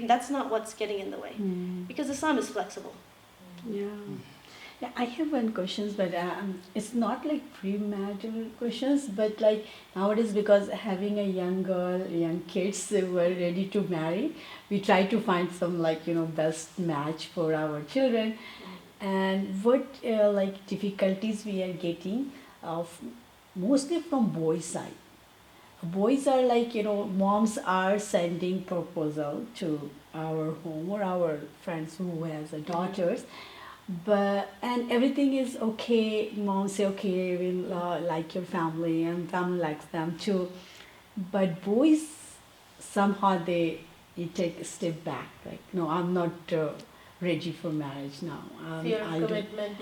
That's not what's getting in the way. Because Islam is flexible. Yeah. Yeah, I have one question, but it's not like premarital questions, but like nowadays, because having a young girl, young kids who are ready to marry, we try to find some best match for our children. And what like difficulties we are getting mostly from boys' side. Boys are like, moms are sending proposal to our home or our friends who has daughters. And everything is okay. Mom say, okay, we'll like your family, and family likes them too. But boys, somehow they take a step back. Like, no, I'm not ready for marriage now. Fear of commitment.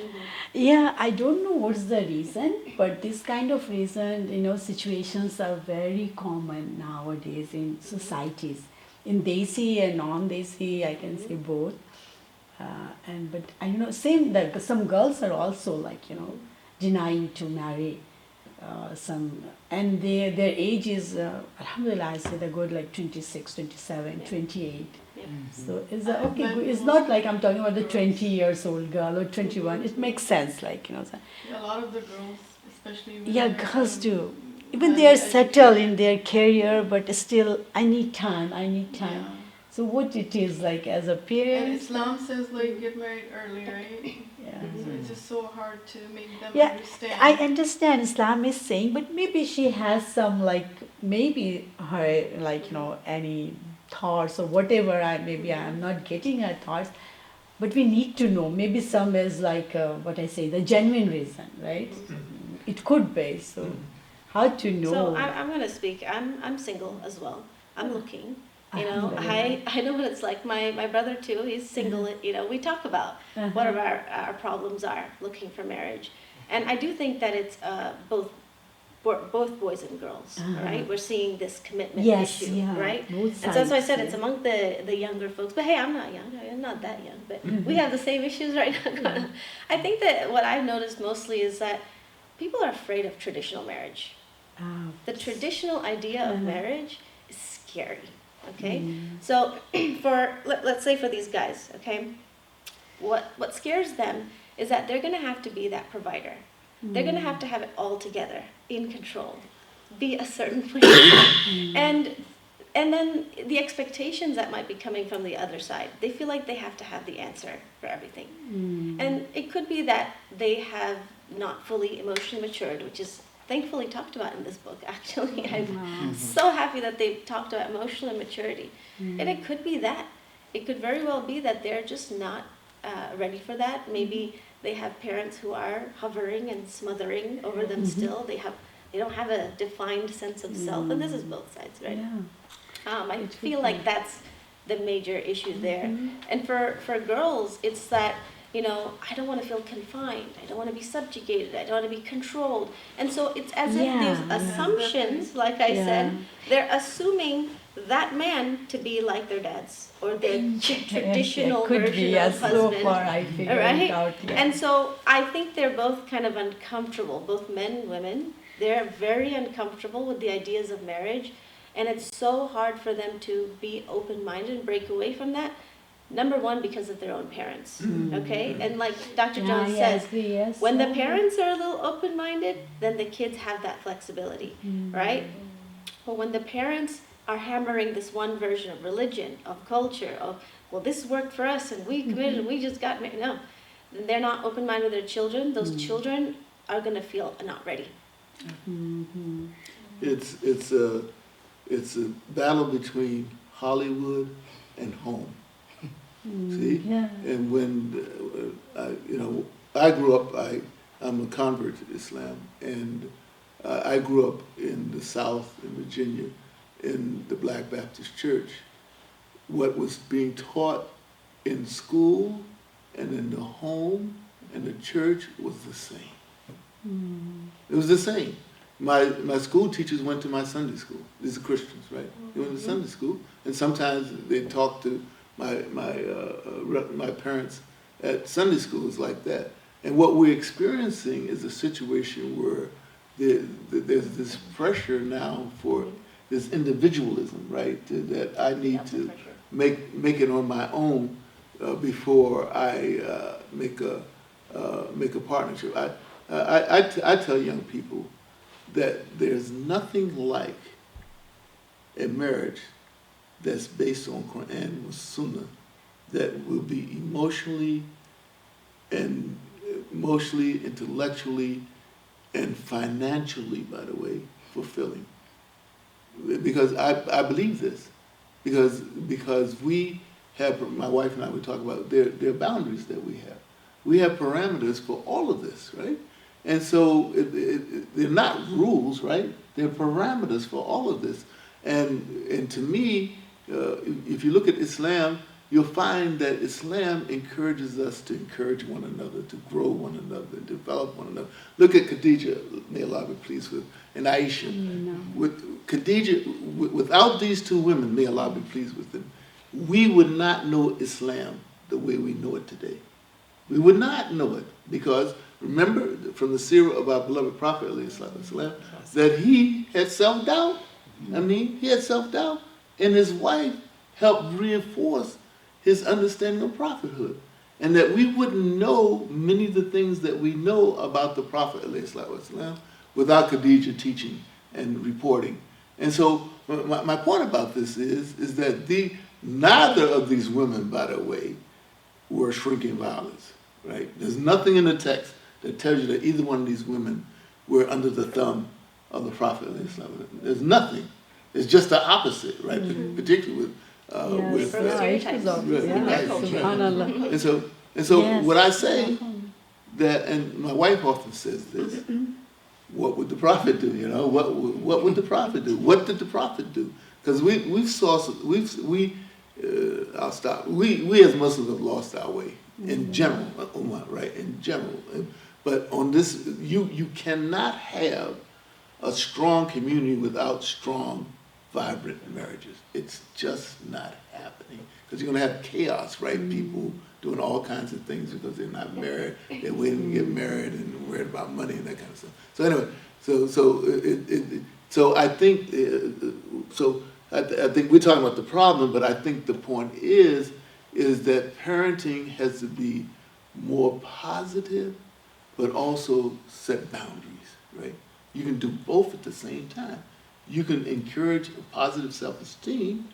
Yeah, I don't know what's the reason, but this kind of reason, situations are very common nowadays in societies. In Desi and non-Desi, I can say both. But same that some girls are also like denying to marry some, and their age is alhamdulillah, I say they're good, like 26, 27, 28. So it's okay. It's not like I'm talking about the 20 years old girl or 21. It makes sense, like A lot of the girls, especially girls do. Even they are settled in their career, but still, I need time. Yeah. So what it is like as a And parent? Islam says like get married early, right? Yeah. So it's just so hard to make them Yeah, understand. I understand Islam is saying, but maybe she has some maybe her any thoughts or whatever. Maybe I'm not getting her thoughts, but we need to know. Maybe some is what I say, the genuine reason, right? It could be. So how to know? So I'm going to speak. I'm single as well. I'm looking. I know what it's like. My brother too, he's single. We talk about what our problems are looking for marriage. And I do think that it's both boys and girls, right? We're seeing this commitment issue, right? Both And so that's why I said sides, it's among the younger folks. But hey, I'm not young. I'm not that young. But we have the same issues right now. I think that what I've noticed mostly is that people are afraid of traditional marriage. The traditional idea of marriage is scary. Okay, so let's say for these guys, okay, what scares them is that they're going to have to be that provider. They're going to have it all together, in control, be a certain place, and then the expectations that might be coming from the other side. They feel like they have to have the answer for everything, and it could be that they have not fully emotionally matured, which is thankfully talked about in this book, actually. I'm so happy that they've talked about emotional immaturity. And it could be that. It could very well be that they're just not ready for that. Maybe they have parents who are hovering and smothering over them still. They don't have a defined sense of self. And this is both sides, right? Yeah. I feel like that's the major issue there. And for girls, it's that, I don't want to feel confined. I don't want to be subjugated. I don't want to be controlled. And so it's as if these assumptions, like I said, they're assuming that man to be like their dad's or their traditional version of husband. So far I figured right? it out. Yeah. And so I think they're both kind of uncomfortable, both men and women. They're very uncomfortable with the ideas of marriage. And it's so hard for them to be open-minded and break away from that. Number one, because of their own parents, okay? And like Dr. Jones says, when the parents are a little open-minded, then the kids have that flexibility, right? But when the parents are hammering this one version of religion, of culture, of, well, this worked for us and we committed and we just got married. No, then they're not open-minded with their children. Those children are going to feel not ready. It's a battle between Hollywood and home. See, Yeah. and when I grew up, I'm a convert to Islam, and I grew up in the South in Virginia, in the Black Baptist Church. What was being taught in school and in the home and the church was the same. It was the same. My school teachers went to my Sunday school. These are Christians, right? They went to Sunday school, and sometimes they talked to my parents at Sunday schools like that. And what we're experiencing is a situation where there's this pressure now for this individualism, right? That I need to make it on my own before I make a partnership. I tell young people that there's nothing like a marriage that's based on Quran and Sunnah that will be emotionally, intellectually, and financially, by the way, fulfilling. Because I believe this. Because we have, my wife and I, we talk about there are boundaries that we have. We have parameters for all of this, right? And so they're not rules, right? They're parameters for all of this. And to me, if you look at Islam, you'll find that Islam encourages us to encourage one another, to grow one another, develop one another. Look at Khadija, may Allah be pleased with, and Aisha. With Khadija, without these two women, may Allah be pleased with them, we would not know Islam the way we know it today. We would not know it because remember from the seerah of our beloved Prophet ﷺ, that he had self-doubt. I mean, he had self-doubt, and his wife helped reinforce his understanding of prophethood, and that we wouldn't know many of the things that we know about the Prophet ﷺ without Khadijah teaching and reporting. And so my point about this is that neither of these women, by the way, were shrinking violets, right? There's nothing in the text that tells you that either one of these women were under the thumb of the Prophet ﷺ. There's nothing. It's just the opposite, right? Particularly with Subhanallah. And so what I say that, and my wife often says this, what would the Prophet do? What would the Prophet do? What did the Prophet do? Because I'll stop. We as Muslims have lost our way in general, right? In general, but on this, you cannot have a strong community without strong, vibrant marriages. It's just not happening because you're going to have chaos, right? People doing all kinds of things because they're not married, they're waiting to get married and worried about money and that kind of stuff. So anyway, I think we're talking about the problem, but I think the point is that parenting has to be more positive, but also set boundaries, right? You can do both at the same time. You can encourage a positive self-esteem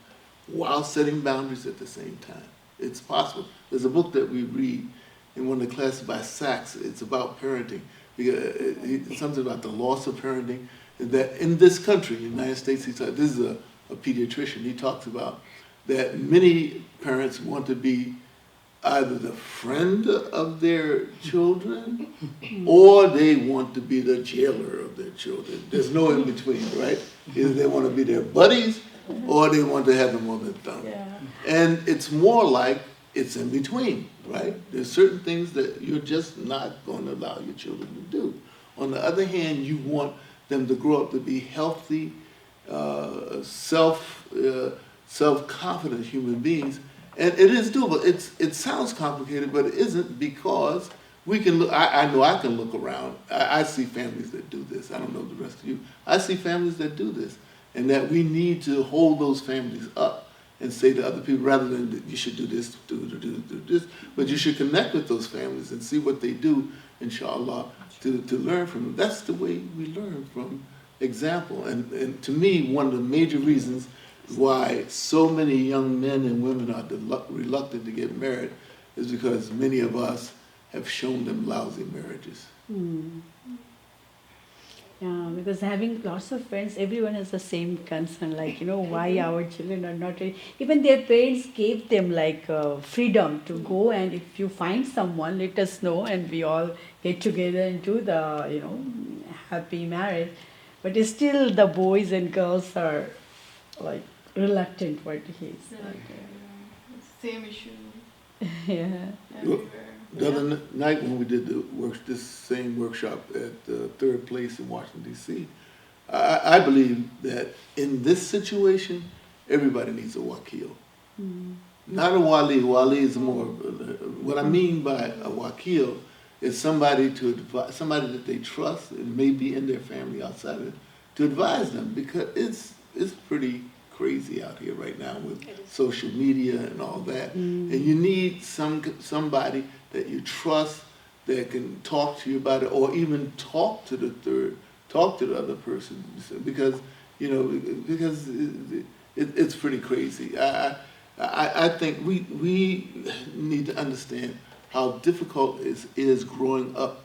while setting boundaries at the same time. It's possible. There's a book that we read in one of the classes by Sachs. It's about parenting. It's something about the loss of parenting. That in this country, in the United States, this is a pediatrician. He talks about that many parents want to be either the friend of their children or they want to be the jailer of their children. There's no in between, right? Either they want to be their buddies or they want to have them on their thumb. Yeah. And it's more like it's in between, right? There's certain things that you're just not going to allow your children to do. On the other hand, you want them to grow up to be healthy, self-confident human beings. And it is doable. It sounds complicated, but it isn't because we can look. I know I can look around. I see families that do this. I don't know the rest of you. I see families that do this, and that we need to hold those families up and say to other people, rather than you should do this, do this, but you should connect with those families and see what they do, inshallah, to learn from them. That's the way we learn from example. And to me, one of the major reasons why so many young men and women are reluctant to get married is because many of us have shown them lousy marriages. Yeah, because having lots of friends, everyone has the same concern, like, why our children are not ready. Even their parents gave them like freedom to go, and if you find someone, let us know, and we all get together and do the, happy marriage. But still, the boys and girls are like reluctant what he is. Yeah, same issue Yeah. everywhere. The other night when we did this same workshop at the Third Place in Washington, D.C., I believe that in this situation, everybody needs a wakil. Not a wali. Wali is more, what I mean by a wakil is somebody to advise, somebody that they trust, and may be in their family outside of it, to advise them, because it's pretty crazy out here right now with social media and all that. And you need somebody that you trust that can talk to you about it, or even talk to the other person, because it's pretty crazy. I think we need to understand how difficult it is growing up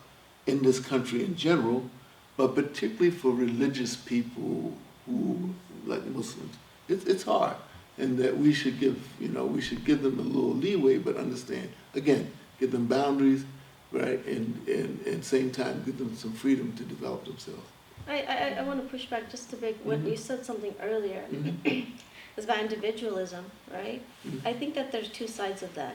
in this country in general, but particularly for religious people who, like Muslims, it's hard, and that we should give them a little leeway, but understand, again, give them boundaries, right, and same time give them some freedom to develop themselves. I want to push back just a bit when you said something earlier. It's about individualism, right? I think that there's two sides of that.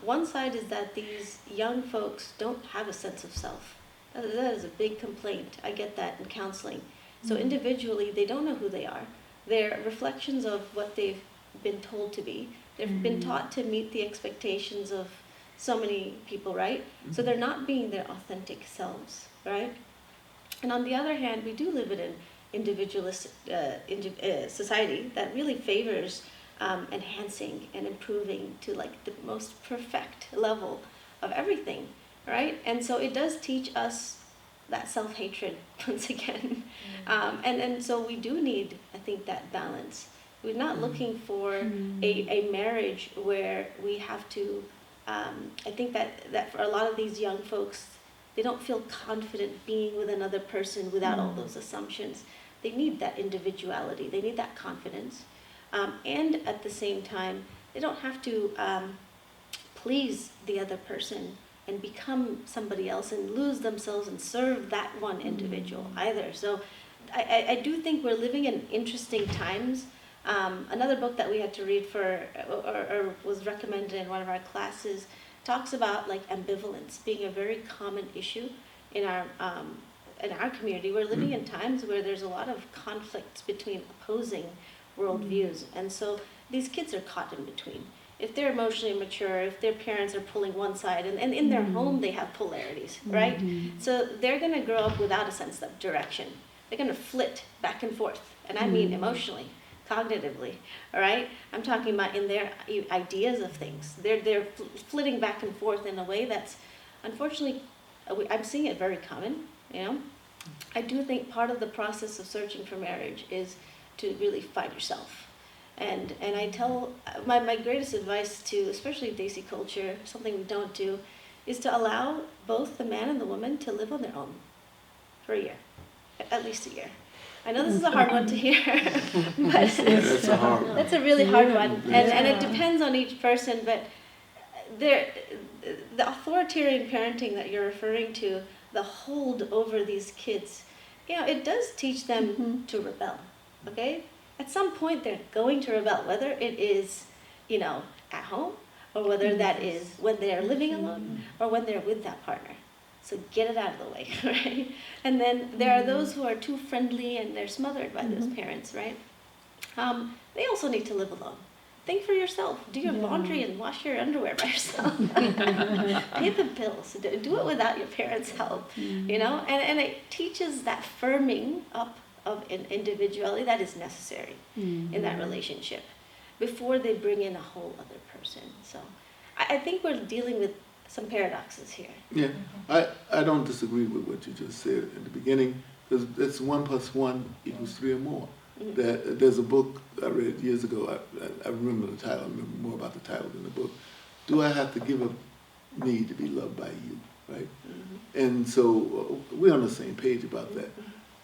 One side is that these young folks don't have a sense of self. That is a big complaint. I get that in counseling. So individually, they don't know who they are. They're reflections of what they've been told to be. They've been taught to meet the expectations of so many people, right? So they're not being their authentic selves, right? And on the other hand, we do live in an individualist society that really favors enhancing and improving to like the most perfect level of everything, right? And so it does teach us that self-hatred once again. And so we do need, I think, that balance. We're not looking for a marriage where we have to, I think that for a lot of these young folks, they don't feel confident being with another person without all those assumptions. They need that individuality. They need that confidence. And at the same time, they don't have to please the other person and become somebody else and lose themselves and serve that one individual either. So I do think we're living in interesting times. Another book that we had to read or was recommended in one of our classes talks about like ambivalence being a very common issue in our community. We're living in times where there's a lot of conflicts between opposing worldviews, and so these kids are caught in between. If they're emotionally mature, if their parents are pulling one side, and in their home they have polarities, right? So they're going to grow up without a sense of direction. They're going to flit back and forth, and I mean emotionally, cognitively, all right? I'm talking about in their ideas of things. They're flitting back and forth in a way that's, unfortunately, I'm seeing it very common, I do think part of the process of searching for marriage is to really find yourself. And I tell, my greatest advice to, especially Desi culture, something we don't do, is to allow both the man and the woman to live on their own for a year, at least a year. I know this is a hard one to hear, but That's a hard one. that's a really hard one, and it depends on each person, but the authoritarian parenting that you're referring to, the hold over these kids, it does teach them to rebel, okay? At some point, they're going to rebel, whether it is, at home, or whether that is when they're living alone, or when they're with that partner. So get it out of the way, right? And then there are those who are too friendly and they're smothered by those parents, right? They also need to live alone. Think for yourself. Do your laundry and wash your underwear by yourself. Pay the bills. Do it without your parents' help, And it teaches that firming up of an individuality that is necessary in that relationship before they bring in a whole other person. So I think we're dealing with some paradoxes here. Yeah, I don't disagree with what you just said in the beginning, because it's 1 + 1 = 3 or more. There's a book I read years ago. I remember the title. I remember more about the title than the book. Do I have to give up me to be loved by you, right? And so we're on the same page about that.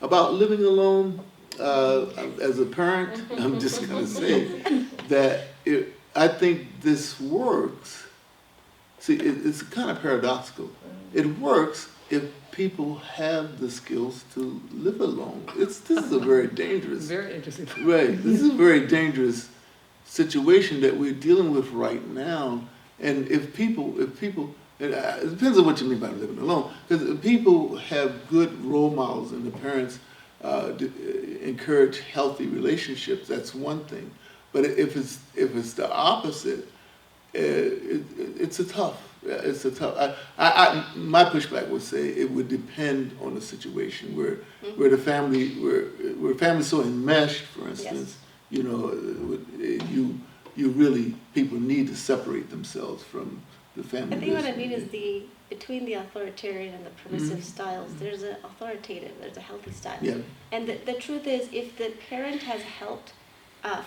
About living alone, as a parent, I'm just going to say that I think this works. See, it's kind of paradoxical. It works if people have the skills to live alone. This is a very dangerous. Very interesting. Right. This is a very dangerous situation that we're dealing with right now. And if people, it depends on what you mean by living alone. Because if people have good role models and the parents encourage healthy relationships, that's one thing. But if it's the opposite, it's a tough. My pushback would say it would depend on the situation where the family where family's so enmeshed, for instance. Yes. You know, you really, people need to separate themselves from the family. I think what I mean is between the authoritarian and the permissive styles, there's an authoritative, there's a healthy style. Yeah. And the truth is, if the parent has helped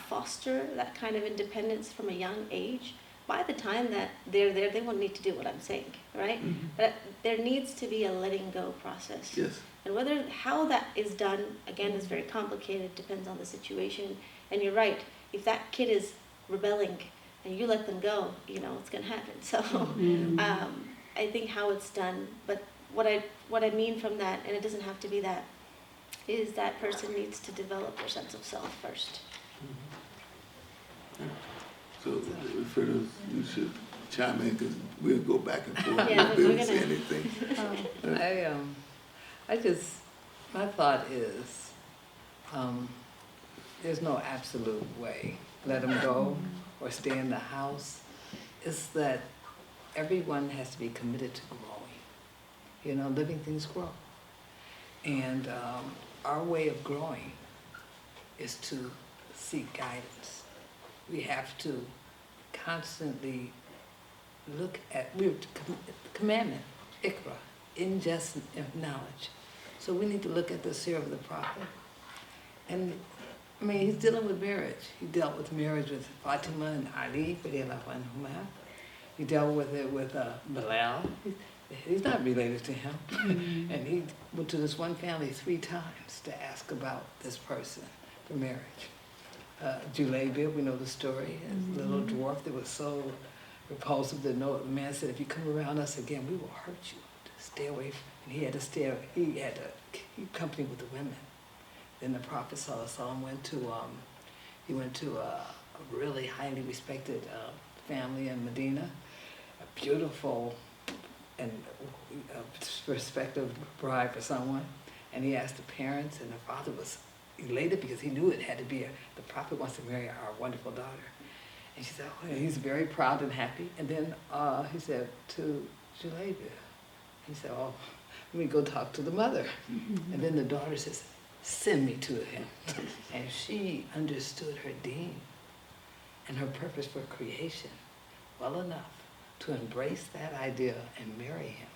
foster that kind of independence from a young age, by the time that they're there, they won't need to do what I'm saying, right? But there needs to be a letting go process. Yes. And how that is done, again, is very complicated, depends on the situation. And you're right, if that kid is rebelling and you let them go, you know, it's going to happen. So I think how it's done, but what I mean from that, and it doesn't have to be that, is that person needs to develop their sense of self first. So for those, you should chime in because we'll go back and forth. Yeah, We'll we're gonna- say anything. My thought is, there's no absolute way. Let them go or stay in the house. It's that everyone has to be committed to growing. You know, living things grow. And our way of growing is to seek guidance. We have to constantly look at commandment, ikra, ingest knowledge. So we need to look at the seerah of the prophet. And I mean, he's dealing with marriage. He dealt with marriage with Fatima and Ali, he dealt with it with Bilal. He's not related to him. And he went to this one family 3 times to ask about this person for marriage. Juleibib, we know the story, a little dwarf that was so repulsive that the man said, if you come around us again, we will hurt you. Stay away and he had to keep company with the women. Then the Prophet ﷺ went to a really highly respected family in Medina, a beautiful and prospective bride for someone, and he asked the parents, and the father was elated because he knew it had to be the Prophet wants to marry our wonderful daughter. And she said, oh, yeah, he's very proud and happy. And then he said to Juleibib, he said, oh, let me go talk to the mother. And then the daughter says, send me to him. And she understood her deen and her purpose for creation well enough to embrace that idea and marry him.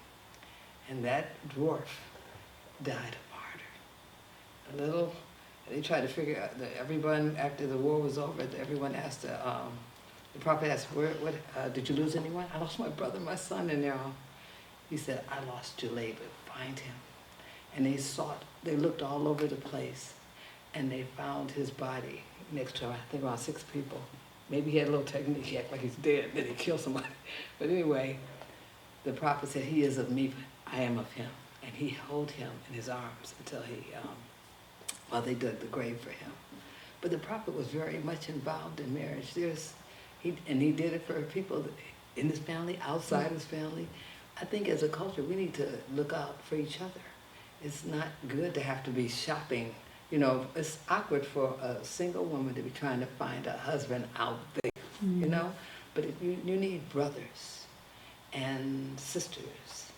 And that dwarf died a martyr. They tried to figure out that everyone, after the war was over, everyone asked, the Prophet asked, did you lose anyone? I lost my brother, my son, and he said, I lost Juleibib, find him. And they looked all over the place, and they found his body next to, I think, around 6 people. Maybe he had a little technique, he acted like he's dead, then he killed somebody. But anyway, the Prophet said, he is of me, I am of him. And he held him in his arms until while they dug the grave for him. But the Prophet was very much involved in marriage. He did it for people in his family, outside his family. I think as a culture, we need to look out for each other. It's not good to have to be shopping. You know, it's awkward for a single woman to be trying to find a husband out there, you know? But you need brothers and sisters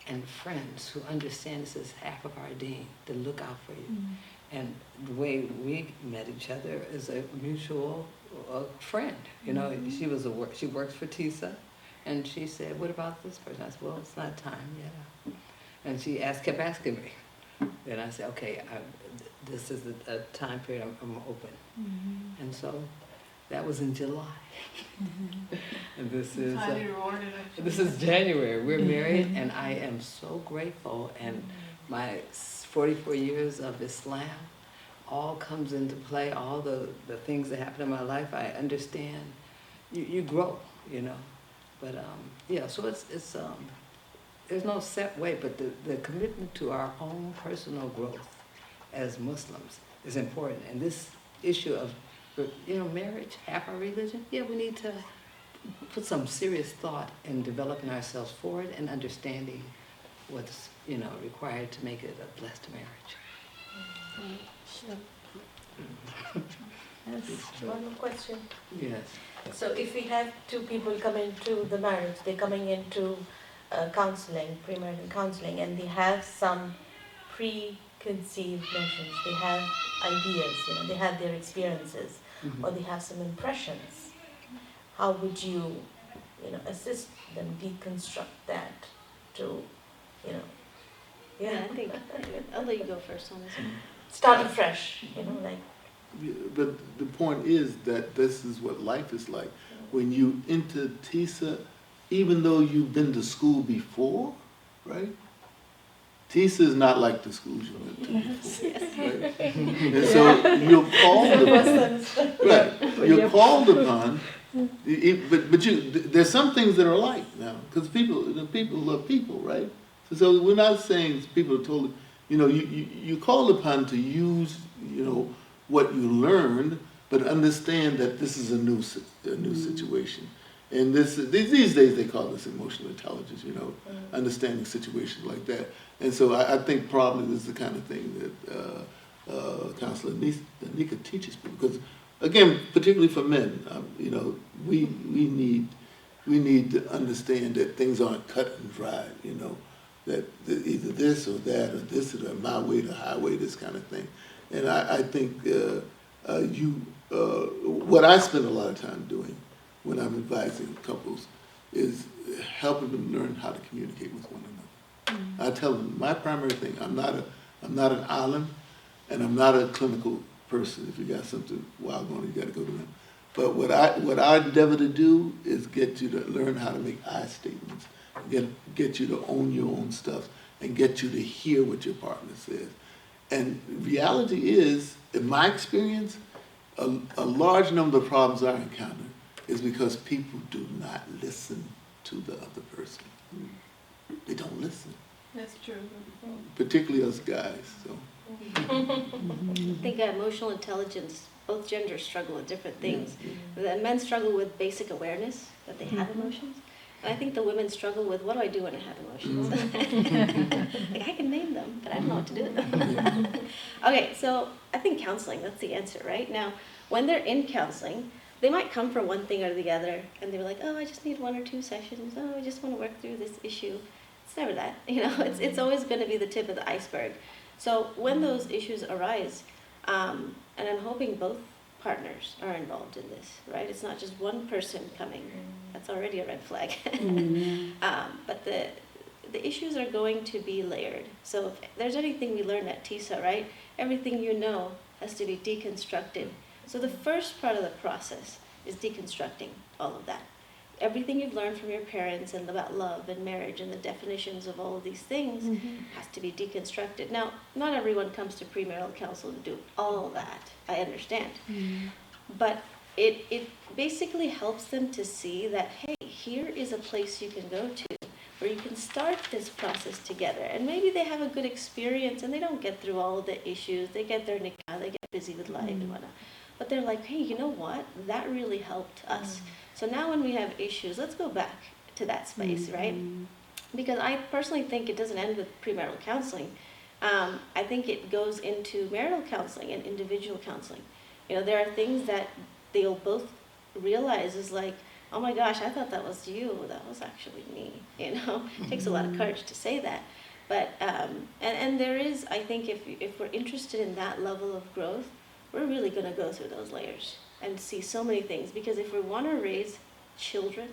and friends who understand this is half of our deen, to look out for you. And the way we met each other is a mutual friend. You know, she works for TISA, and she said, what about this person? I said, well, it's not time yet. And she kept asking me, then I say, okay, this is a time period I'm open. And so that was in July. And this is Highly rewarded, actually. this is January. We're married, and I am so grateful. And my 44 years of Islam all comes into play. All the things that happen in my life, I understand. You grow, you know. But yeah, so it's there's no set way, but the commitment to our own personal growth as Muslims is important. And this issue of, you know, marriage, half our religion, yeah, we need to put some serious thought in developing ourselves for it and understanding what's, you know, required to make it a blessed marriage. One more question. Yes. So if we have two people come into the marriage, they're coming into counseling, premarital counseling, and they have some preconceived notions, they have ideas, you know, they have their experiences, or they have some impressions. How would you, you know, assist them deconstruct that to, you know, Yeah, I think I'll let you go first on this one. start afresh, you know, like. But the point is that this is what life is like. When you enter TISA, even though you've been to school before, right? TISA is not like the schools you went to before, right? And so you're called upon, right? You're called upon, but there's some things that are alike now, because people love people, right? So we're not saying people are totally, you know, you're called upon to use, you know, what you learned, but understand that this is a new situation. And these days they call this emotional intelligence, you know, understanding situations like that. And so I think probably this is the kind of thing that Counselor Nika teaches people. Because again, particularly for men, you know, we need to understand that things aren't cut and dried, you know, that either this or that or this or that, my way, the highway, this kind of thing. And I think what I spend a lot of time doing when I'm advising couples is helping them learn how to communicate with one another. I tell them my primary thing, I'm not an island, and I'm not a clinical person. If you got something wild going, you got to go to them. But what I endeavor to do is get you to learn how to make I statements, get you to own your own stuff, and get you to hear what your partner says. And reality is, in my experience, a large number of problems I encounter is because people do not listen to the other person. They don't listen. That's true. Particularly us guys. So. I think emotional intelligence, both genders struggle with different things. The men struggle with basic awareness that they have emotions. And I think the women struggle with, what do I do when I have emotions? Like, I can name them, but I don't know what to do with them. Okay, so I think counseling, that's the answer, right? Now, when they're in counseling, they might come for one thing or the other, and they're like, oh, I just need 1 or 2 sessions. Oh, I just want to work through this issue. It's never that, you know. It's always going to be the tip of the iceberg. So when those issues arise, and I'm hoping both partners are involved in this, right? It's not just one person coming. That's already a red flag. But the issues are going to be layered. So if there's anything we learned at TISA, right? Everything you know has to be deconstructed. So the first part of the process is deconstructing all of that. Everything you've learned from your parents and about love and marriage and the definitions of all of these things has to be deconstructed. Now, not everyone comes to premarital counsel to do all of that, I understand. But it basically helps them to see that, hey, here is a place you can go to where you can start this process together. And maybe they have a good experience and they don't get through all of the issues. They get their nikah, they get busy with life and whatnot. But they're like, hey, you know what? That really helped us. So now when we have issues, let's go back to that space, right? Because I personally think it doesn't end with premarital counseling. I think it goes into marital counseling and individual counseling. You know, there are things that they'll both realize is like, oh my gosh, I thought that was you. That was actually me. You know, it takes a lot of courage to say that. But, and there is, I think if we're interested in that level of growth, we're really going to go through those layers and see so many things. Because if we want to raise children,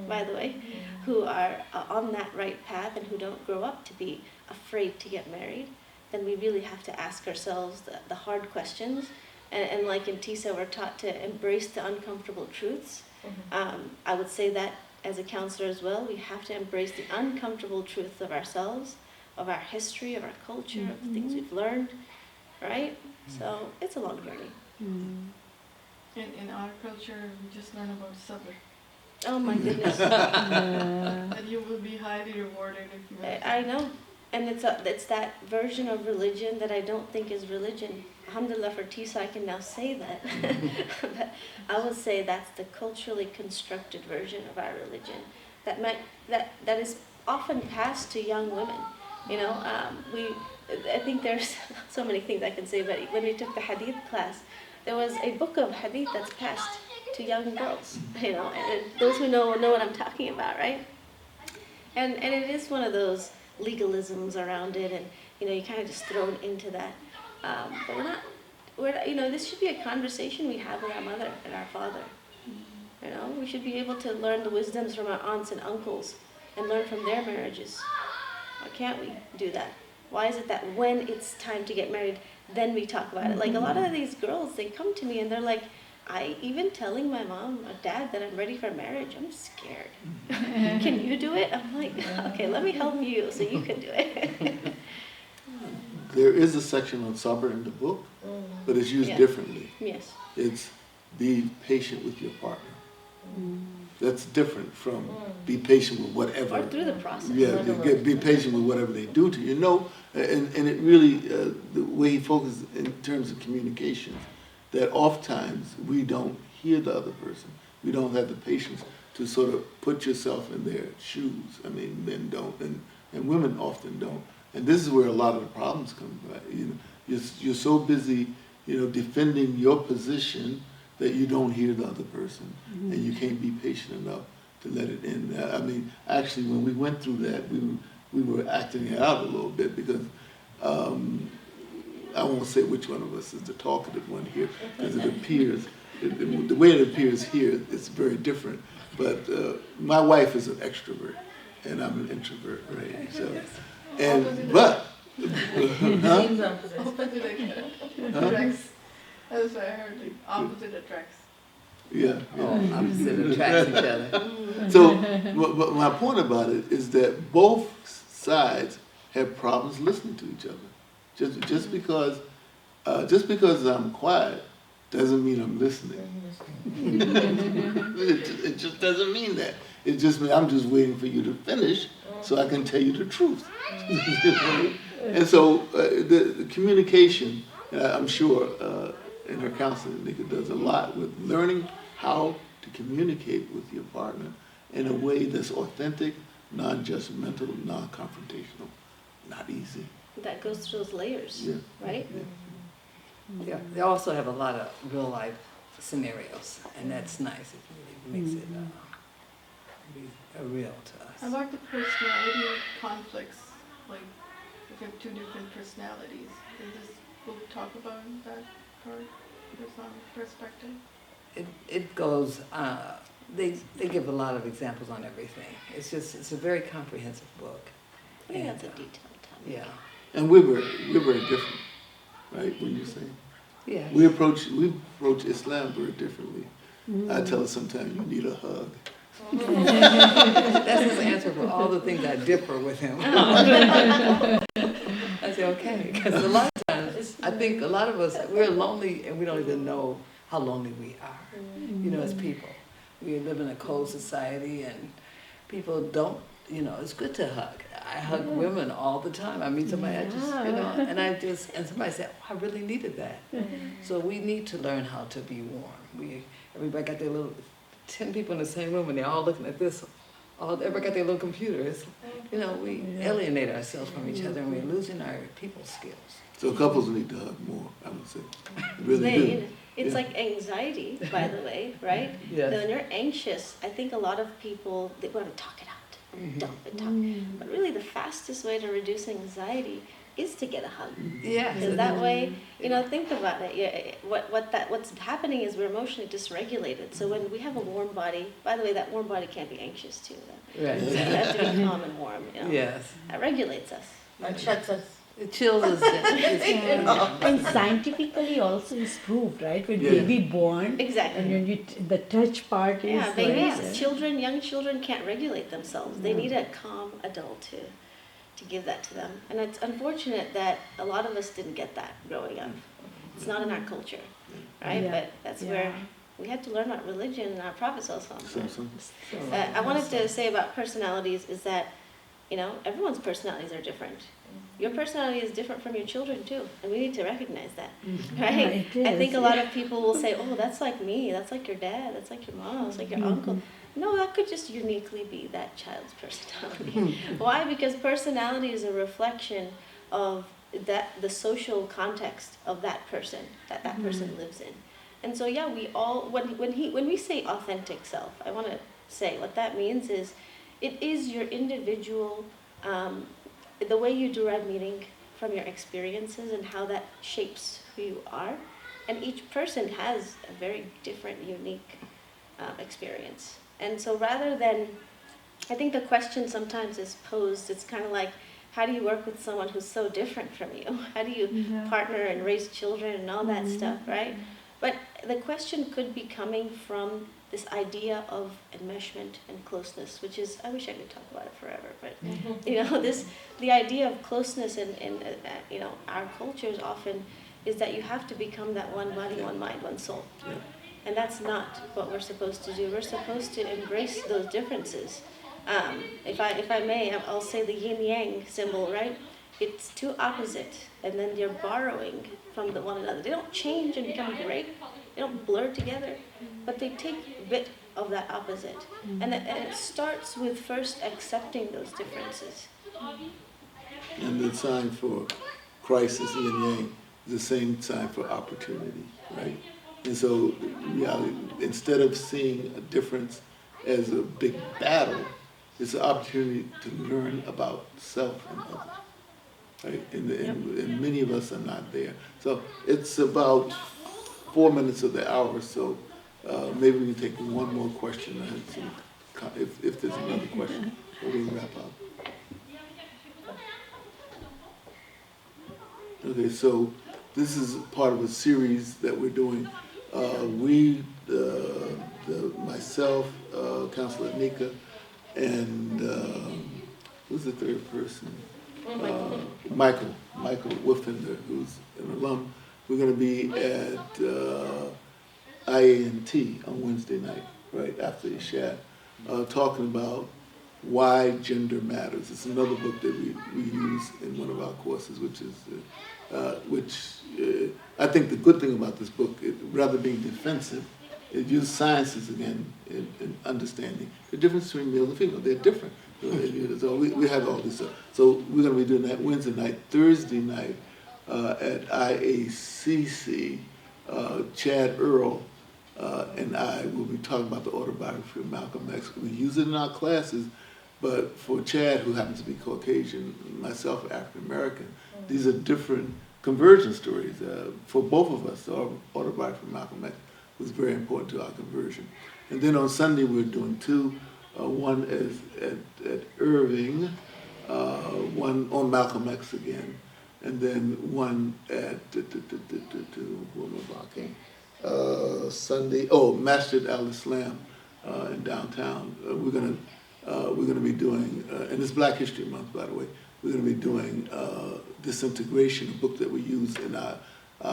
by the way, who are on that right path and who don't grow up to be afraid to get married, then we really have to ask ourselves the hard questions. And like in TISA, we're taught to embrace the uncomfortable truths. I would say that as a counselor as well, we have to embrace the uncomfortable truths of ourselves, of our history, of our culture, of the things we've learned, right? So it's a long journey. In our culture, we just learn about sabr. Oh my goodness. That you will be highly rewarded if you. I know. And it's that version of religion that I don't think is religion. Alhamdulillah for TISA, I can now say that. But I would say that's the culturally constructed version of our religion that is often passed to young women. You know, I think there's so many things I can say, but when we took the hadith class, there was a book of hadith that's passed to young girls. You know, and those who know what I'm talking about, right? And it is one of those legalisms around it, and you know, you kind of just thrown into that. But we're not, this should be a conversation we have with our mother and our father. You know, we should be able to learn the wisdoms from our aunts and uncles and learn from their marriages. Why can't we do that? Why is it that when it's time to get married, then we talk about it? Like a lot of these girls, they come to me and they're like, even telling my mom or dad that I'm ready for marriage, I'm scared. Can you do it? I'm like, okay, let me help you so you can do it. There is a section on sabr in the book, but it's used differently. Yes. It's be patient with your partner. That's different from be patient with whatever. Or through the process. Yeah, be patient with whatever they do to you. No, and it really, the way he focuses in terms of communication, that oftentimes we don't hear the other person. We don't have the patience to sort of put yourself in their shoes. I mean, men don't, and women often don't. And this is where a lot of the problems come by. You know, you're so busy, defending your position that you don't hear the other person, and you can't be patient enough to let it in. I mean, actually, when we went through that, we were acting it out a little bit because I won't say which one of us is the talkative one here, because it appears, the way it appears here, it's very different. But my wife is an extrovert, and I'm an introvert, right? So, but, Opposite attracts. That's what I heard. Like, opposite attracts. Yeah. Oh, opposite attracts each other. So, but my point about it is that both sides have problems listening to each other. Just because I'm quiet doesn't mean I'm listening. It just doesn't mean that. It just means I'm just waiting for you to finish so I can tell you the truth. And so the communication, I'm sure in her counseling, Nika does a lot with learning how to communicate with your partner in a way that's authentic, non-judgmental, non-confrontational. Not easy. That goes through those layers, right? Yeah, they also have a lot of real life scenarios, and that's nice. It really makes it real to us. How about the personality conflicts? Like, if you have two different personalities, does this book talk about that part, personality perspective? It goes, they give a lot of examples on everything. It's a very comprehensive book. I think that's a detailed topic. Yeah. And we're very different, right? When you say Yeah. we approach Islam very differently. I tell her sometimes you need a hug. That's his answer for all the things I differ with him. I say, okay, because a lot of times, I think a lot of us, we're lonely and we don't even know how lonely we are, as people. We live in a cold society and people don't, it's good to hug. I hug women all the time. I meet somebody, and somebody said, oh, I really needed that. So we need to learn how to be warm. Everybody got their little, 10 people in the same room and they're all looking at this. Everybody got their little computers. We alienate ourselves from each other and we're losing our people skills. So couples need to hug more, I would say. Really do. It's like anxiety, by the way, right? Yes. When you're anxious, I think a lot of people, they want to talk it out, dump it, talk. But really the fastest way to reduce anxiety is to get a hug. Yeah. Because that way, think about it. Yeah, what's happening is we're emotionally dysregulated. So when we have a warm body, by the way, that warm body can't be anxious too. Right. So you have to be calm and warm. Yes. That regulates us. And shuts us It chills us down. And scientifically also is proved, right? When Yeah. baby born, Exactly. and when the touch part is Yeah, babies, like, children, young children can't regulate themselves. They need a calm adult to give that to them. And it's unfortunate that a lot of us didn't get that growing up. It's not in our culture, right? Yeah. But that's Yeah. where we had to learn about religion and our Prophet Sallallahu Alaihi Wasallam. So, I wanted to say about personalities is that, you know, everyone's personalities are different. Your personality is different from your children too, and we need to recognize that, right? Yeah, it I think is. a lot of people will say, "Oh, that's like me. That's like your dad. That's like your mom. That's like your uncle." No, that could just uniquely be that child's personality. Why? Because personality is a reflection of the social context of that person that person lives in. And so yeah, we all when we say authentic self, I want to say what that means is it is your individual the way you derive meaning from your experiences and how that shapes who you are. And each person has a very different, unique experience. And so rather than, I think the question sometimes is posed, it's kind of like, how do you work with someone who's so different from you? How do you partner and raise children and all that stuff, right? But the question could be coming from this idea of enmeshment and closeness, which is, I wish I could talk about it forever, but you know, the idea of closeness in you know, our cultures often is that you have to become that one body, one mind, one soul. And that's not what we're supposed to do. We're supposed to embrace those differences. If I may, I'll say the yin-yang symbol, right? It's two opposite, and then they're borrowing from one another. They don't change and become great. They don't blur together, but they take a bit of that opposite. And it starts with first accepting those differences. and the sign for crisis, yin yang, is the same sign for opportunity, right? And so, instead of seeing a difference as a big battle, it's an opportunity to learn about self and others, right? And many of us are not there. So it's about 4 minutes of the hour, so maybe we can take one more question. I had some, if there's another question, we'll wrap up. Okay, so this is part of a series that we're doing. Myself, Councilor Nika, and who's the third person? Michael Wolfender, who's an alum. We're going to be at IANT on Wednesday night, right after Isha, talking about why gender matters. It's another book that we use in one of our courses, which I think the good thing about this book, rather being defensive, it uses sciences again in understanding the difference between male and female. They're different. So we have all this stuff. So we're going to be doing that Wednesday night. Thursday night at IACC, Chad Earl and I will be talking about the autobiography of Malcolm X. We use it in our classes, but for Chad, who happens to be Caucasian, myself, African American, these are different conversion stories. For both of us, the autobiography of Malcolm X was very important to our conversion. And then on Sunday, we're doing two. One is at Irving, one on Malcolm X again, and then one at Sunday. Oh, Masjid al-Islam in downtown. We're gonna be doing, and it's Black History Month, by the way. We're gonna be doing Disintegration, a book that we use in our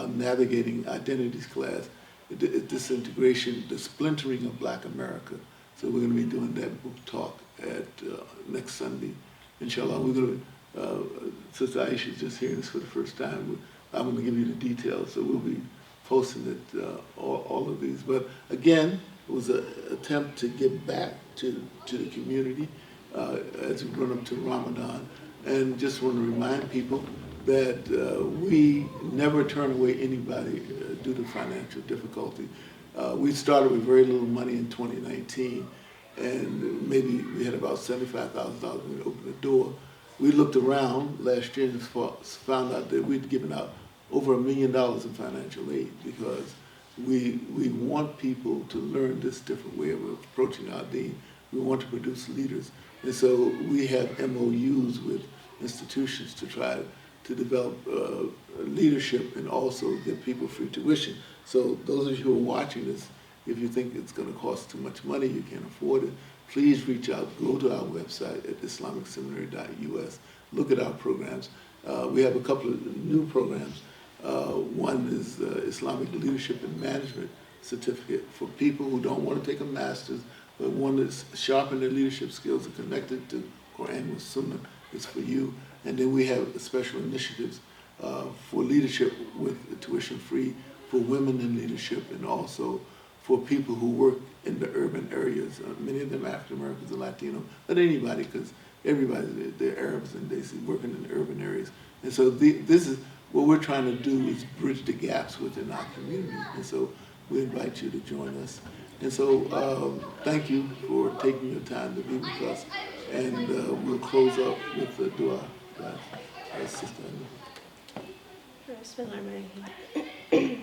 Navigating Identities class. Disintegration, the splintering of Black America. So we're going to be doing that book talk at next Sunday, inshallah. We're going to, Sister Aisha is just hearing this for the first time. I'm going to give you the details, so we'll be posting it, all of these. But again, it was an attempt to give back to the community as we run up to Ramadan. And just want to remind people that we never turn away anybody due to financial difficulty. We started with very little money in 2019, and maybe we had about $75,000 when we opened the door. We looked around last year and found out that we'd given out over $1 million in financial aid because we want people to learn this different way of approaching our deen. We want to produce leaders. And so we have MOUs with institutions to try to develop leadership and also give people free tuition. So those of you who are watching this, if you think it's going to cost too much money, you can't afford it, please reach out, go to our website at islamicseminary.us, look at our programs. We have a couple of new programs. One is Islamic Leadership and Management Certificate for people who don't want to take a master's, but want to sharpen their leadership skills and connect it to Quran with Sunnah. It's for you. And then we have special initiatives for leadership with tuition free for women in leadership, and also for people who work in the urban areas. Many of them African Americans and Latino, but anybody, because everybody, they're Arabs and they working in the urban areas. And so this is what we're trying to do, is bridge the gaps within our community. And so we invite you to join us. And so thank you for taking your time to be with us. And we'll close up with the dua. Sister Bismillahirrahmanirrahim.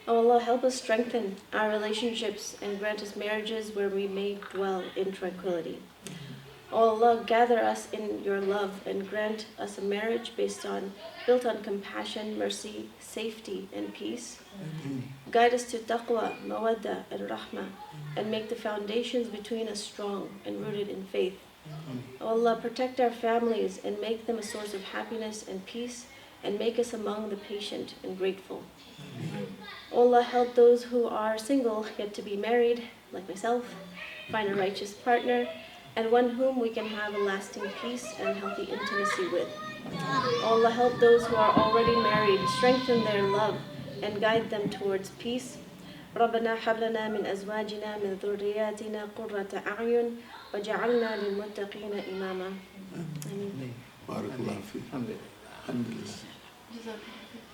Oh Allah, help us strengthen our relationships and grant us marriages where we may dwell in tranquility. Oh Allah, gather us in your love and grant us a marriage built on compassion, mercy, safety, and peace. Guide us to taqwa, mawadda, and rahmah, and make the foundations between us strong and rooted in faith. Oh Allah, protect our families and make them a source of happiness and peace, and make us among the patient and grateful. Oh Allah, help those who are single yet to be married, like myself, find a righteous partner, and one whom we can have a lasting peace and healthy intimacy with. Oh Allah, help those who are already married, strengthen their love, and guide them towards peace. ربنا هب لنا من أزواجنا من ذرياتنا قرة أعين وجعلنا للمتقين إماما. آمين. Barakallahu feek. Alhamdulillah. Jazakallah.